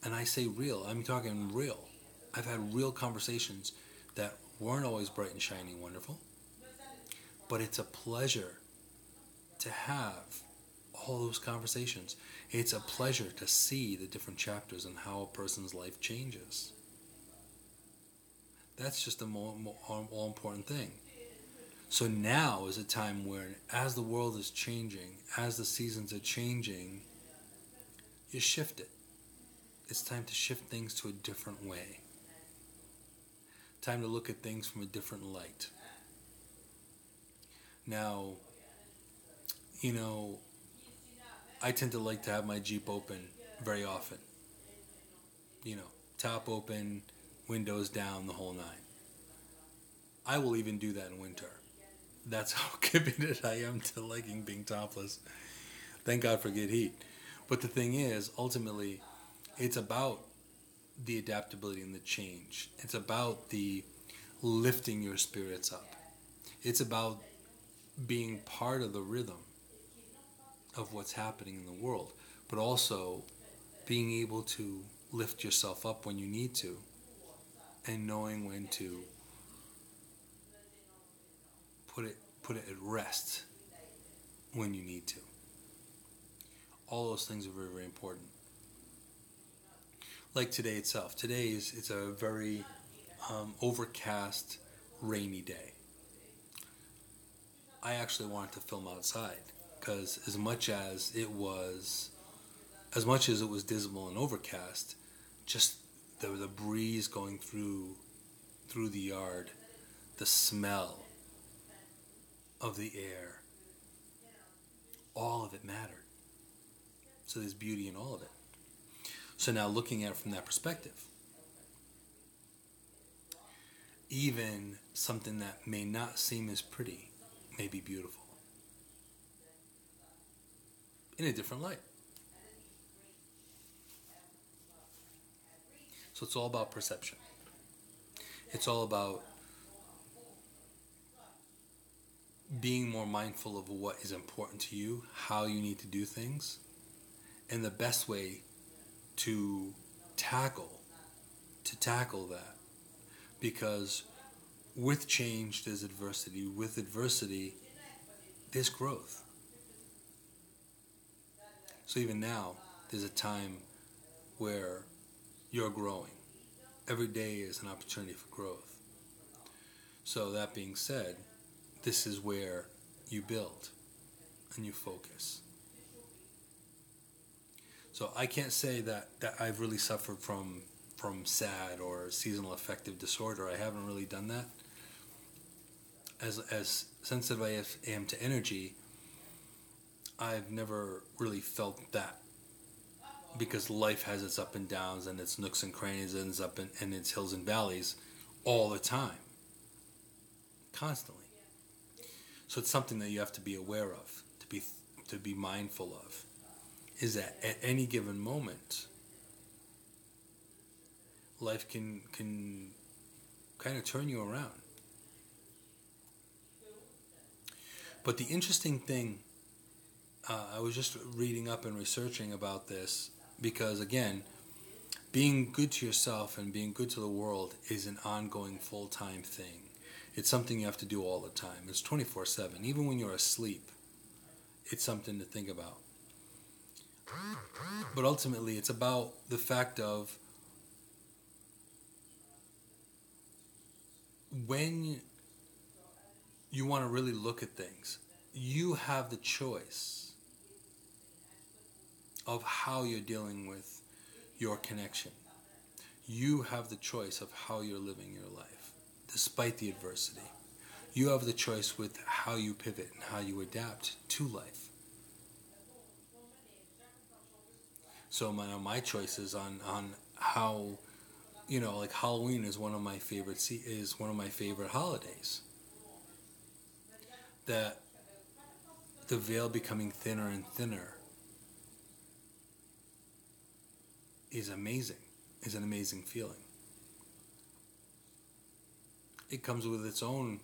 And I say real, I'm talking real. I've had real conversations that weren't always bright and shiny and wonderful. But it's a pleasure to have all those conversations. It's a pleasure to see the different chapters and how a person's life changes. That's just the more all important thing. So now is a time where, as the world is changing, as the seasons are changing, you shift it. It's time to shift things to a different way. Time to look at things from a different light. Now, I tend to like to have my Jeep open very often. Top open, windows down, the whole nine. I will even do that in winter. That's how committed I am to liking being topless. Thank God for good heat. But the thing is, ultimately, it's about the adaptability and the change. It's about the lifting your spirits up. It's about being part of the rhythm of what's happening in the world, but also being able to lift yourself up when you need to, and knowing when to put it at rest when you need to. All those things are very, very important. Like today itself. Today it's a very overcast, rainy day. I actually wanted to film outside because as much as it was dismal and overcast, just there was a breeze going through the yard, the smell of the air, all of it mattered. So there's beauty in all of it. So now looking at it from that perspective, even something that may not seem as pretty may be beautiful in a different light. So it's all about perception. It's all about being more mindful of what is important to you, how you need to do things, and the best way to tackle that. Because with change, there's adversity. With adversity, there's growth. So even now, there's a time where you're growing. Every day is an opportunity for growth. So that being said, this is where you build and you focus. So I can't say that I've really suffered from SAD or seasonal affective disorder. I haven't really done that. As sensitive I am to energy, I've never really felt that, because life has its up and downs and its nooks and crannies and its hills and valleys all the time, constantly. So it's something that you have to be aware of, to be mindful of, is that at any given moment, life can kind of turn you around. But the interesting thing, I was just reading up and researching about this, because again, being good to yourself and being good to the world is an ongoing full-time thing. It's something you have to do all the time. It's 24/7. Even when you're asleep, it's something to think about. But ultimately, it's about the fact of when you want to really look at things, you have the choice of how you're dealing with your connection. You have the choice of how you're living your life, despite the adversity. You have the choice with how you pivot and how you adapt to life. So my choices on how, like Halloween is one of my favorite holidays. That the veil becoming thinner and thinner is amazing. Is an amazing feeling. It comes with its own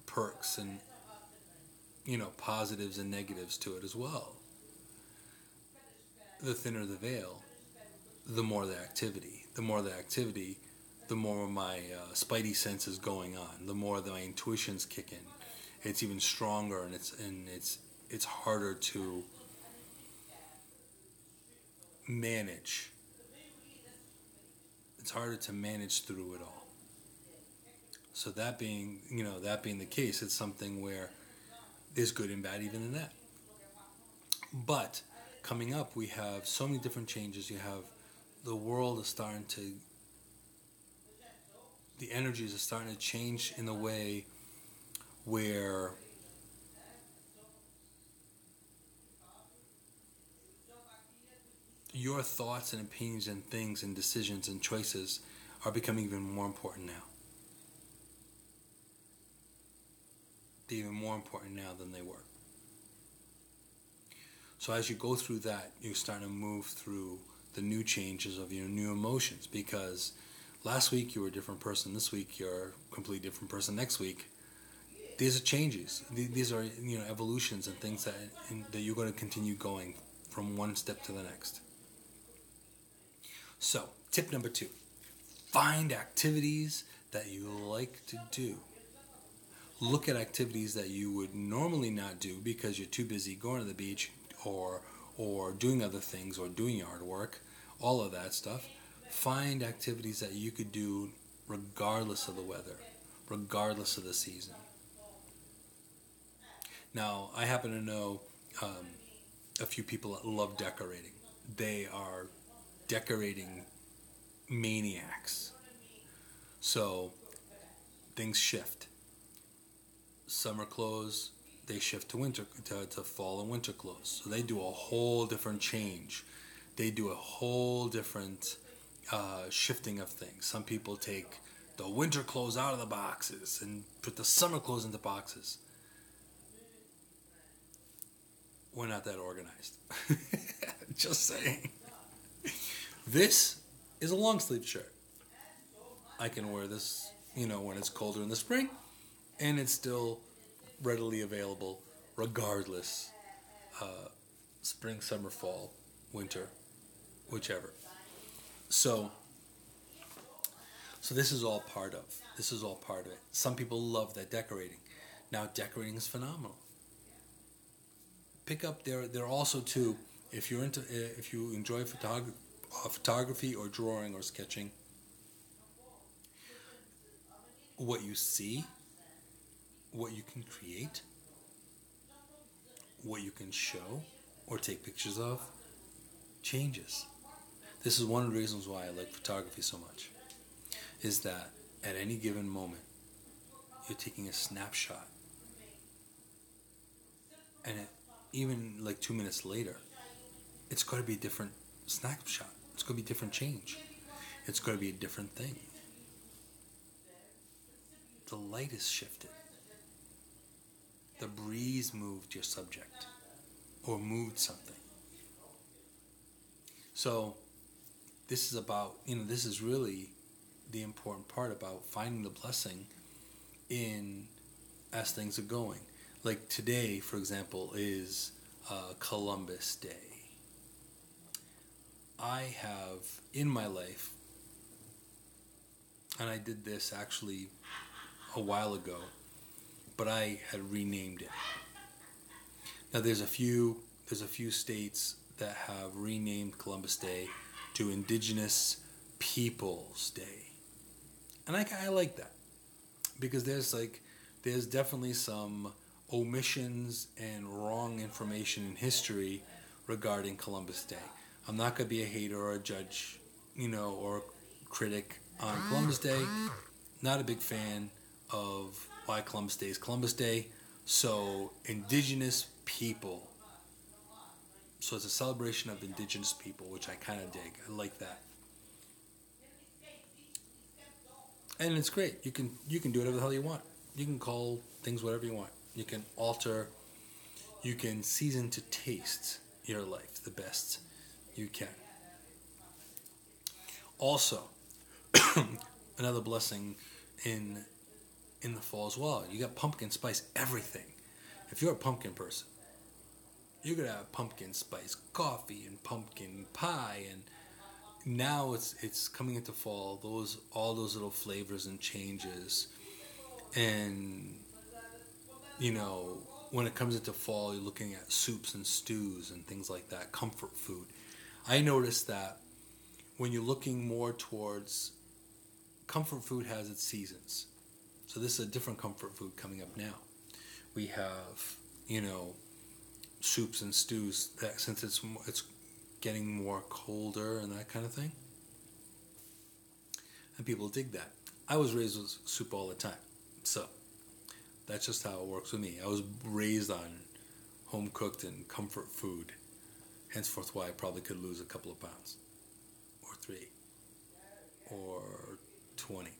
perks and positives and negatives to it as well. The thinner the veil, the more the activity. The more the activity, the more my spidey sense is going on. The more that my intuitions kick in. It's even stronger, and it's harder to manage. It's harder to manage through it all. So that being the case, it's something where there's good and bad even in that. But coming up, we have so many different changes. You have the world is starting to, the energies are starting to change in a way where your thoughts and opinions and things and decisions and choices are becoming even more important now. They're even more important now than they were. So as you go through that, you're starting to move through the new changes of your new emotions, because last week you were a different person. This week you're a completely different person. Next week, these are changes. These are evolutions and things that you're going to continue going from one step to the next. So, tip number 2. Find activities that you like to do. Look at activities that you would normally not do because you're too busy going to the beach or doing other things or doing yard work, all of that stuff. Find activities that you could do regardless of the weather, regardless of the season. Now, I happen to know a few people that love decorating. They are decorating maniacs. So things shift. Summer clothes, they shift to winter, to fall and winter clothes. So they do a whole different change. They do a whole different shifting of things. Some people take the winter clothes out of the boxes and put the summer clothes into boxes. We're not that organized. Just saying. This is a long sleeve shirt. I can wear this, when it's colder in the spring, and it's still readily available regardless. Spring, summer, fall, winter, whichever. So this is all part of. This is all part of it. Some people love that decorating. Now, decorating is phenomenal. Pick up there also too. If you enjoy photography or drawing or sketching, what you see, what you can create, what you can show or take pictures of, changes. This is one of the reasons why I like photography so much, is that at any given moment, you're taking a snapshot. And even like 2 minutes later, it's got to be a different snapshot. It's going to be a different change. It's going to be a different thing. The light is shifted. The breeze moved your subject or moved something. So this is about, this is really the important part about finding the blessing in as things are going. Like today, for example, is Columbus Day. I have in my life, and I did this actually a while ago, but I had renamed it. Now there's a few states that have renamed Columbus Day to Indigenous Peoples Day, and I like that, because there's definitely some omissions and wrong information in history regarding Columbus Day. I'm not going to be a hater or a judge, or critic on Columbus Day. Not a big fan of why Columbus Day is Columbus Day. So, Indigenous people So it's a celebration of indigenous people, which I kind of dig. I like that. And it's great. You can do whatever the hell you want. You can call things whatever you want. You can alter, you can season to taste your life the best you can. Also, another blessing in the fall as well. You got pumpkin spice everything. If you're a pumpkin person, you're gonna have pumpkin spice coffee and pumpkin pie, and now it's coming into fall. All those little flavors and changes, and when it comes into fall, you're looking at soups and stews and things like that. Comfort food. I noticed that when you're looking more towards comfort food has its seasons. So this is a different comfort food coming up now. We have, soups and stews that since it's getting more colder and that kind of thing. And people dig that. I was raised with soup all the time. So that's just how it works with me. I was raised on home cooked and comfort food. Henceforth why I probably could lose a couple of pounds. Or 3. Or 20.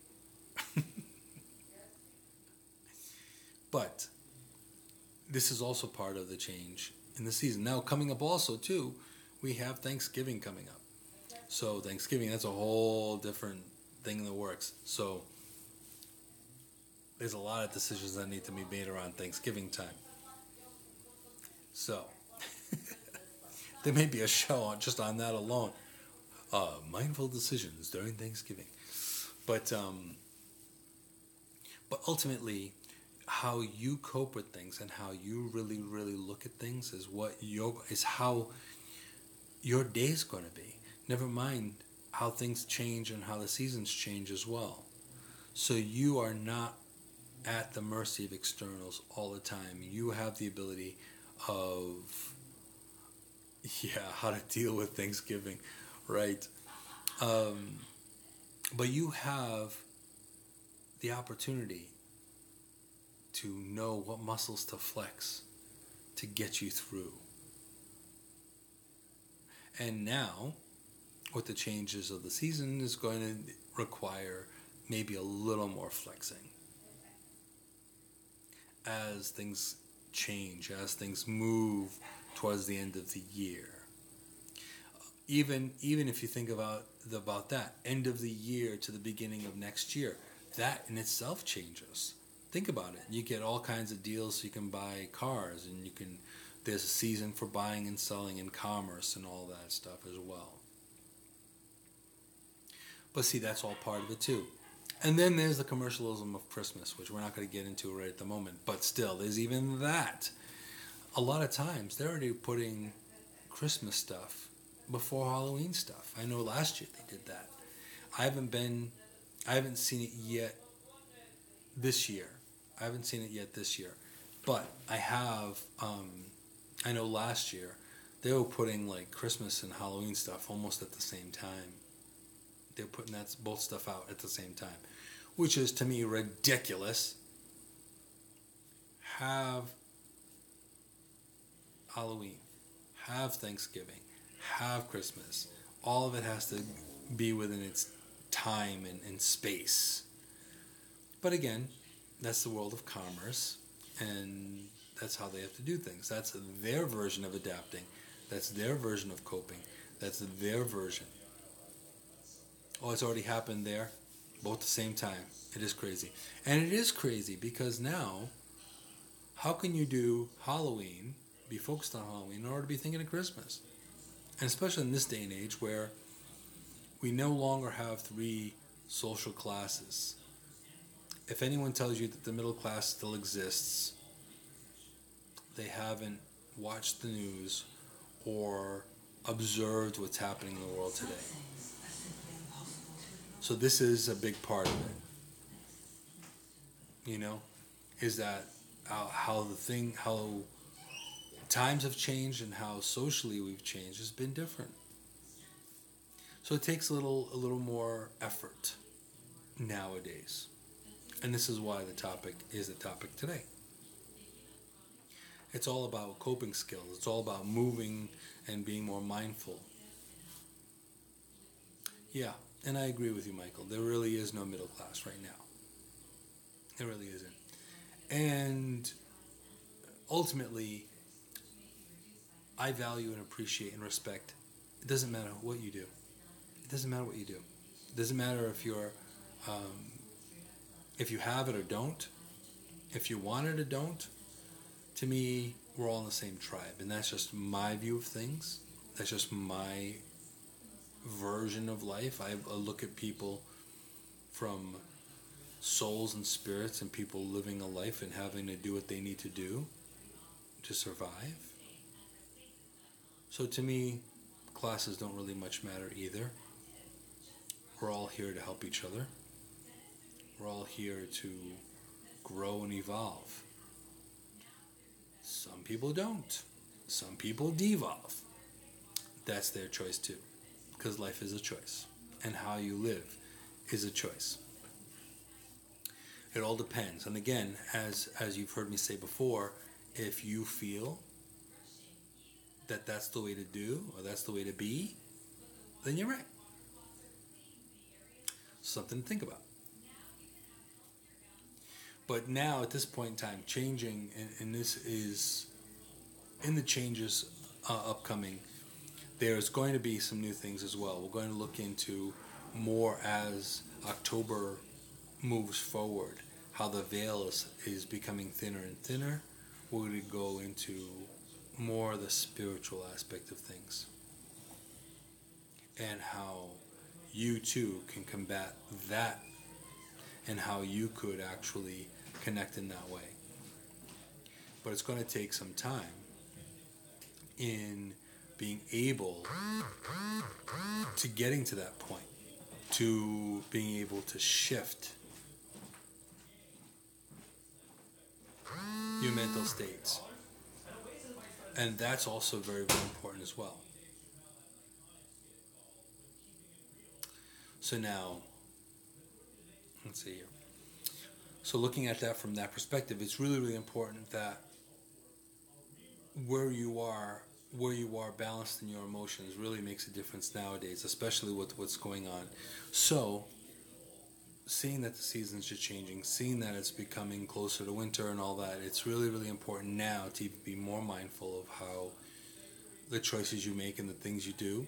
But this is also part of the change in the season. Now, coming up also, too, we have Thanksgiving coming up. So Thanksgiving, that's a whole different thing in the works. So there's a lot of decisions that need to be made around Thanksgiving time. So there may be a show just on that alone. Mindful decisions during Thanksgiving. But ultimately, how you cope with things and how you really, really look at things is how your day's going to be. Never mind how things change and how the seasons change as well. So you are not at the mercy of externals all the time. You have the ability of, how to deal with Thanksgiving, right? But you have the opportunity to know what muscles to flex to get you through. And now, with the changes of the season, is going to require maybe a little more flexing. As things change, as things move towards the end of the year. Even if you think about that, end of the year to the beginning of next year, that in itself changes. Think about it. You get all kinds of deals. You can buy cars, and there's a season for buying and selling in commerce and all that stuff as well. But see, that's all part of it too. And then there's the commercialism of Christmas, which we're not going to get into right at the moment. But still, there's even that. A lot of times, they're already putting Christmas stuff before Halloween stuff. I know last year they did that. I haven't seen it yet this year. But I have, I know last year, they were putting like Christmas and Halloween stuff almost at the same time. They were putting both stuff out at the same time, which is to me ridiculous. Have Halloween, have Thanksgiving, have Christmas. All of it has to be within its time and space. But again, that's the world of commerce, and that's how they have to do things. That's their version of adapting. That's their version of coping. That's their version. Oh, it's already happened there, both at the same time. It is crazy. And it is crazy because now, how can you do Halloween, be focused on Halloween, in order to be thinking of Christmas? And especially in this day and age where we no longer have 3 social classes. If anyone tells you that the middle class still exists, they haven't watched the news or observed what's happening in the world today. So this is a big part of it. Is that how times have changed and how socially we've changed has been different. So it takes a little more effort nowadays. And this is why the topic is the topic today. It's all about coping skills. It's all about moving and being more mindful. Yeah, and I agree with you, Michael. There really is no middle class right now. There really isn't. And ultimately, I value and appreciate and respect. It doesn't matter what you do. It doesn't matter what you do. It doesn't matter if you have it or don't. If you want it or don't. To me, we're all in the same tribe, and that's just my view of things. That's just my version of life. I look at people from souls and spirits and people living a life and having to do what they need to do to survive. So to me, classes don't really much matter either. We're all here to help each other. We're all here to grow and evolve. Some people don't. Some people devolve. That's their choice too. Because life is a choice. And how you live is a choice. It all depends. And again, as you've heard me say before, if you feel that that's the way to do or that's the way to be, then you're right. Something to think about. But now, at this point in time, changing, and this is in the changes upcoming, there's going to be some new things as well. We're going to look into more as October moves forward, how the veil is becoming thinner and thinner. We're going to go into more of the spiritual aspect of things and how you too can combat that and how you could actually connect in that way. But it's going to take some time in being able to getting to that point, to being able to shift your mental states. And that's also very, very important as well. So now, let's see here. So looking at that from that perspective, it's really, really important that where you are balanced in your emotions really makes a difference nowadays, especially with what's going on. So, seeing that the seasons are changing, seeing that it's becoming closer to winter and all that, it's really, really important now to be more mindful of how the choices you make and the things you do.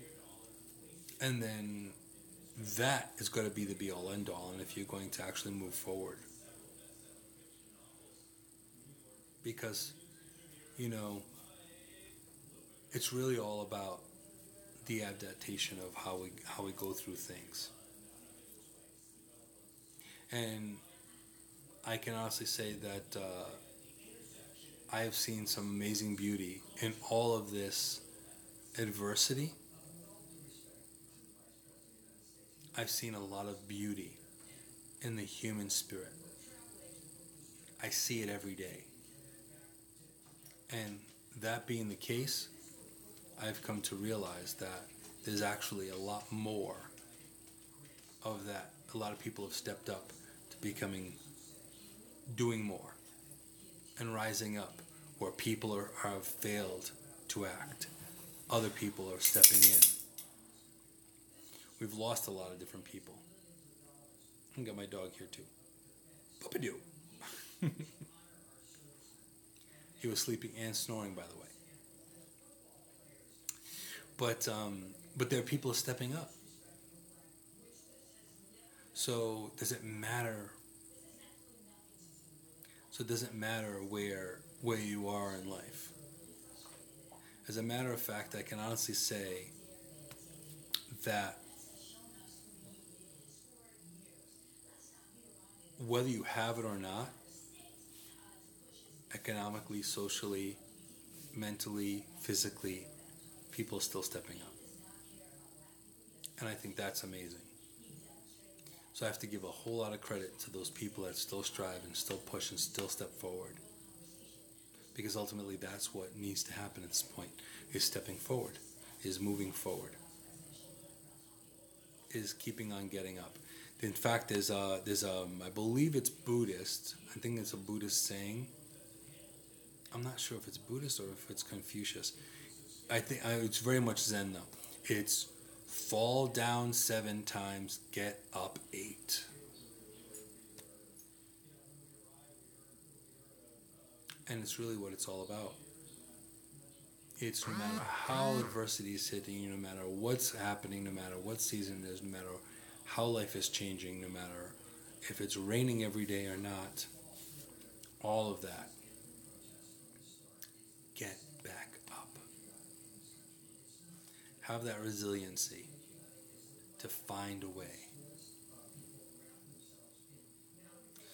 And then that is going to be the be-all, end-all, and if you're going to actually move forward. Because, it's really all about the adaptation of how we go through things. And I can honestly say that I have seen some amazing beauty in all of this adversity. I've seen a lot of beauty in the human spirit. I see it every day. And that being the case, I've come to realize that there's actually a lot more of that. A lot of people have stepped up to doing more and rising up where people have failed to act. Other people are stepping in. We've lost a lot of different people. I got my dog here too. Puppy-doo. He was sleeping and snoring, by the way. But there are people stepping up. So does it matter? So it doesn't matter where you are in life. As a matter of fact, I can honestly say that whether you have it or not, economically, socially, mentally, physically, people are still stepping up. And I think that's amazing. So I have to give a whole lot of credit to those people that still strive and still push and still step forward. Because ultimately that's what needs to happen at this point, is stepping forward, is moving forward, is keeping on getting up. In fact, there's I believe it's Buddhist. I think it's a Buddhist saying. I'm not sure if it's Buddhist or if it's Confucius. It's very much Zen though. It's fall down 7 times, get up 8. And it's really what it's all about. It's no matter how adversity is hitting you, no matter what's happening, no matter what season it is, no matter how life is changing, no matter if it's raining every day or not, all of that, get back up. Have that resiliency to find a way.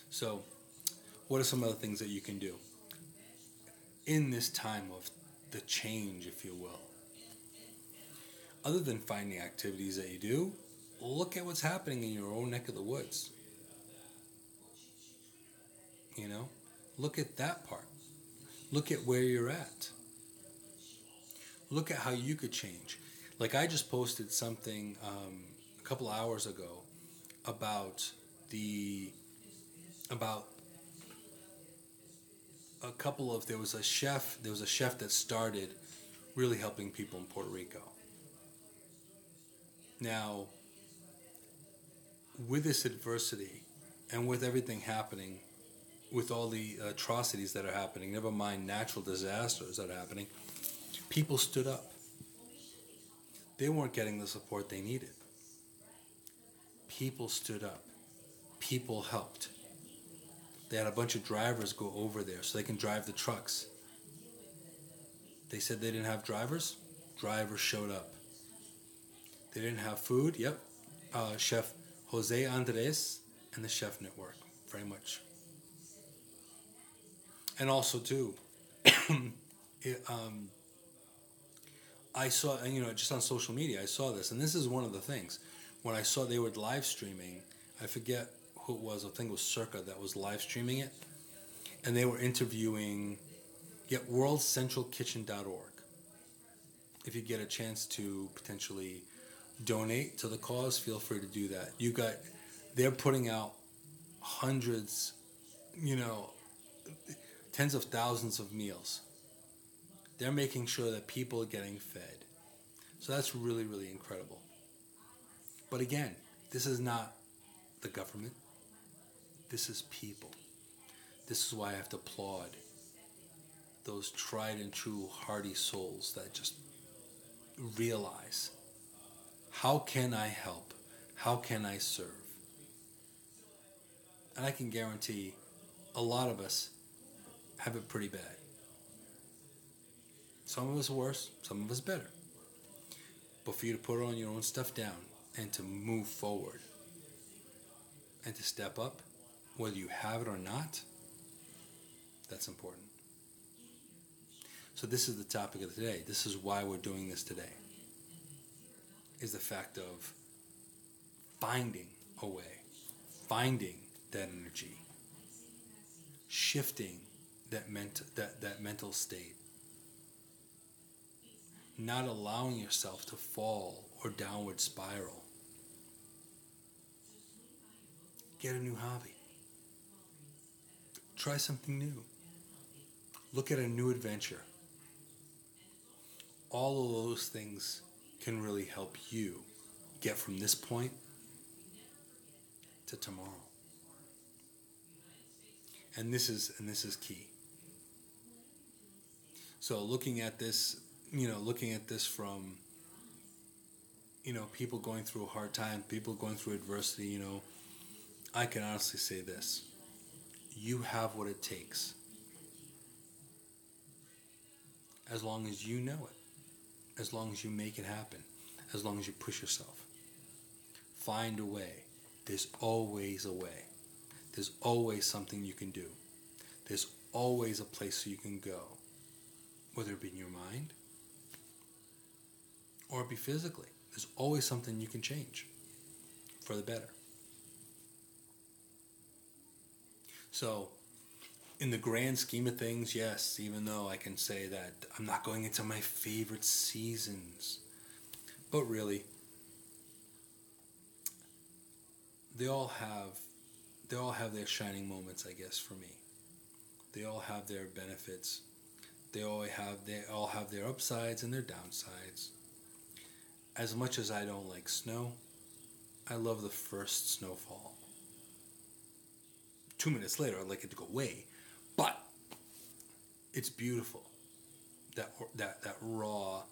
So, what are some other things that you can do in this time of the change, if you will? Other than finding activities that you do, look at what's happening in your own neck of the woods. You know, look at that part. Look at where you're at. Look at how you could change. Like I just posted something a couple hours ago about there was a chef that started really helping people in Puerto Rico. Now, with this adversity and with everything happening, with all the atrocities that are happening, never mind natural disasters that are happening, people stood up. They weren't getting the support they needed. People stood up. People helped. They had a bunch of drivers go over there so they can drive the trucks. They said they didn't have drivers. Drivers showed up. They didn't have food. Yep. Chef José Andrés and the Chef Network. Very much. And also, too, I saw, just on social media, I saw this. And this is one of the things. When I saw they were live streaming, I forget who it was. I think it was Circa that was live streaming it. And they were interviewing worldcentralkitchen.org. If you get a chance to potentially donate to the cause, feel free to do that. They're putting out hundreds, tens of thousands of meals. They're making sure that people are getting fed. So that's really, really incredible. But again, this is not the government. This is people. This is why I have to applaud those tried and true hardy souls that just realize, how can I help? How can I serve? And I can guarantee a lot of us have it pretty bad. Some of us worse, some of us better. But for you to put on your own stuff down and to move forward and to step up, whether you have it or not, that's important. So this is the topic of the day. This is why we're doing this today. Is the fact of finding a way, finding that energy, shifting that mental state, not allowing yourself to fall or downward spiral. Get a new hobby. Try something new. Look at a new adventure. All of those things can really help you get from this point to tomorrow. And this is key. So looking at this from, people going through a hard time, people going through adversity, I can honestly say this. You have what it takes. As long as you know it. As long as you make it happen. As long as you push yourself. Find a way. There's always a way. There's always something you can do. There's always a place you can go. Whether it be in your mind or it be physically. There's always something you can change for the better. So, in the grand scheme of things, yes, even though I can say that I'm not going into my favorite seasons, but really, they all have their shining moments, I guess, for me. They all have their benefits. They all have their upsides and their downsides. As much as I don't like snow, I love the first snowfall. 2 minutes later, I'd like it to go away, but it's beautiful. That raw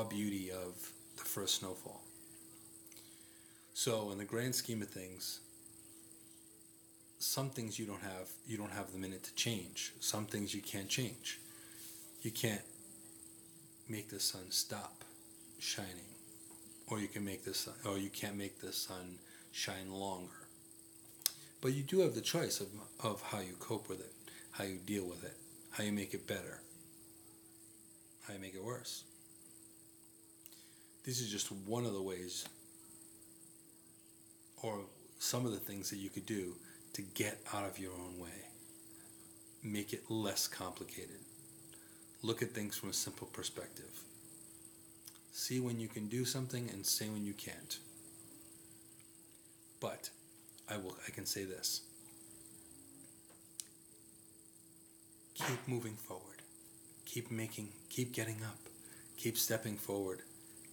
beauty of the first snowfall. So in the grand scheme of things, some things you don't have the minute to change. Some things you can't change. You can't make the sun stop shining, or you can't make the sun shine longer. But you do have the choice of how you cope with it, how you deal with it, how you make it better, how you make it worse. This is just one of the ways, or some of the things that you could do to get out of your own way. Make it less complicated. Look at things from a simple perspective. See when you can do something and say when you can't. But I can say this. Keep moving forward. Keep getting up. Keep stepping forward.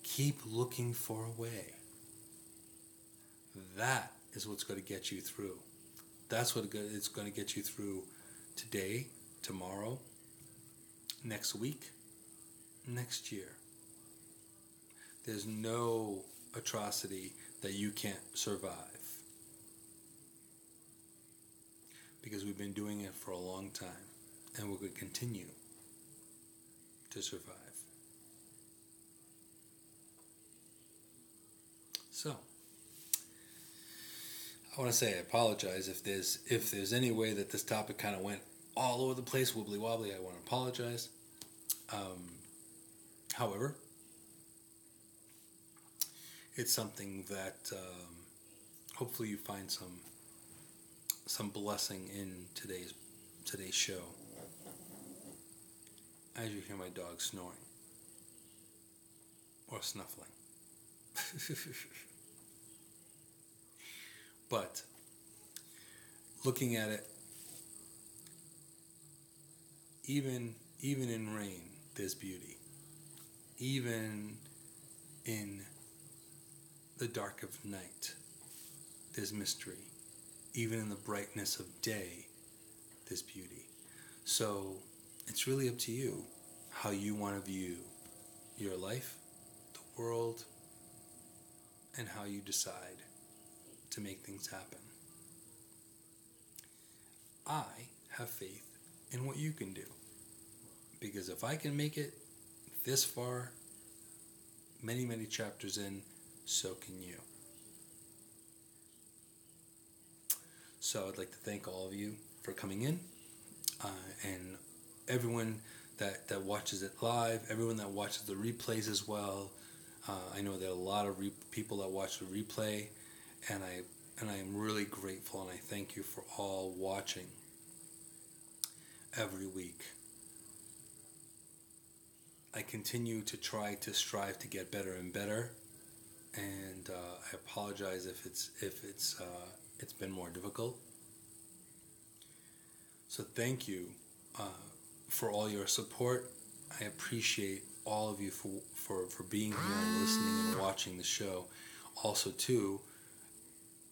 Keep looking for a way. That is what's going to get you through. That's what it's going to get you through today, tomorrow, next week, next year. There's no atrocity that you can't survive. Because we've been doing it for a long time, and we're going to continue to survive. So, I want to say I apologize if there's any way that this topic kind of went all over the place, wibbly wobbly. I want to apologize. However, it's something that hopefully you find some blessing in today's show. As you hear my dog snoring or snuffling. But looking at it, even in rain, there's beauty. Even in the dark of night, there's mystery. Even in the brightness of day, there's beauty. So it's really up to you how you want to view your life, the world, and how you decide to make things happen. I have faith in what you can do. Because if I can make it this far, many, many chapters in, so can you. So I'd like to thank all of you for coming in, and everyone that watches it live, everyone that watches the replays as well. I know there are a lot of people that watch the replay, and I am really grateful, and I thank you for all watching every week. I continue to strive to get better and better, and I apologize if it's been more difficult. So thank you for all your support. I appreciate all of you for being here and listening and watching the show. Also, too,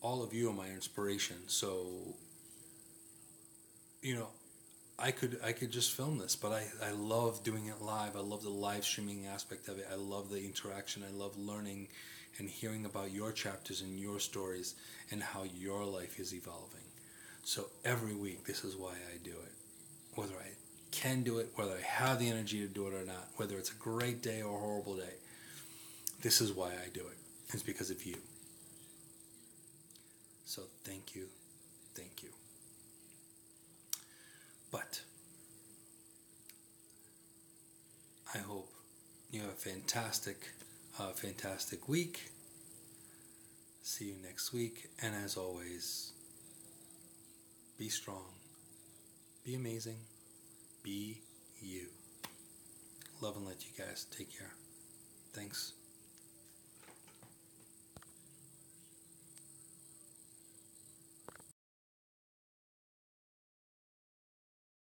all of you are my inspiration. So, I could just film this, but I love doing it live. I love the live streaming aspect of it. I love the interaction. I love learning and hearing about your chapters and your stories and how your life is evolving. So every week, this is why I do it. Whether I can do it, whether I have the energy to do it or not, whether it's a great day or a horrible day, this is why I do it. It's because of you. So thank you. Thank you. But I hope you have a fantastic week. See you next week. And as always, be strong, be amazing, be you. Love and let you guys. Take care. Thanks.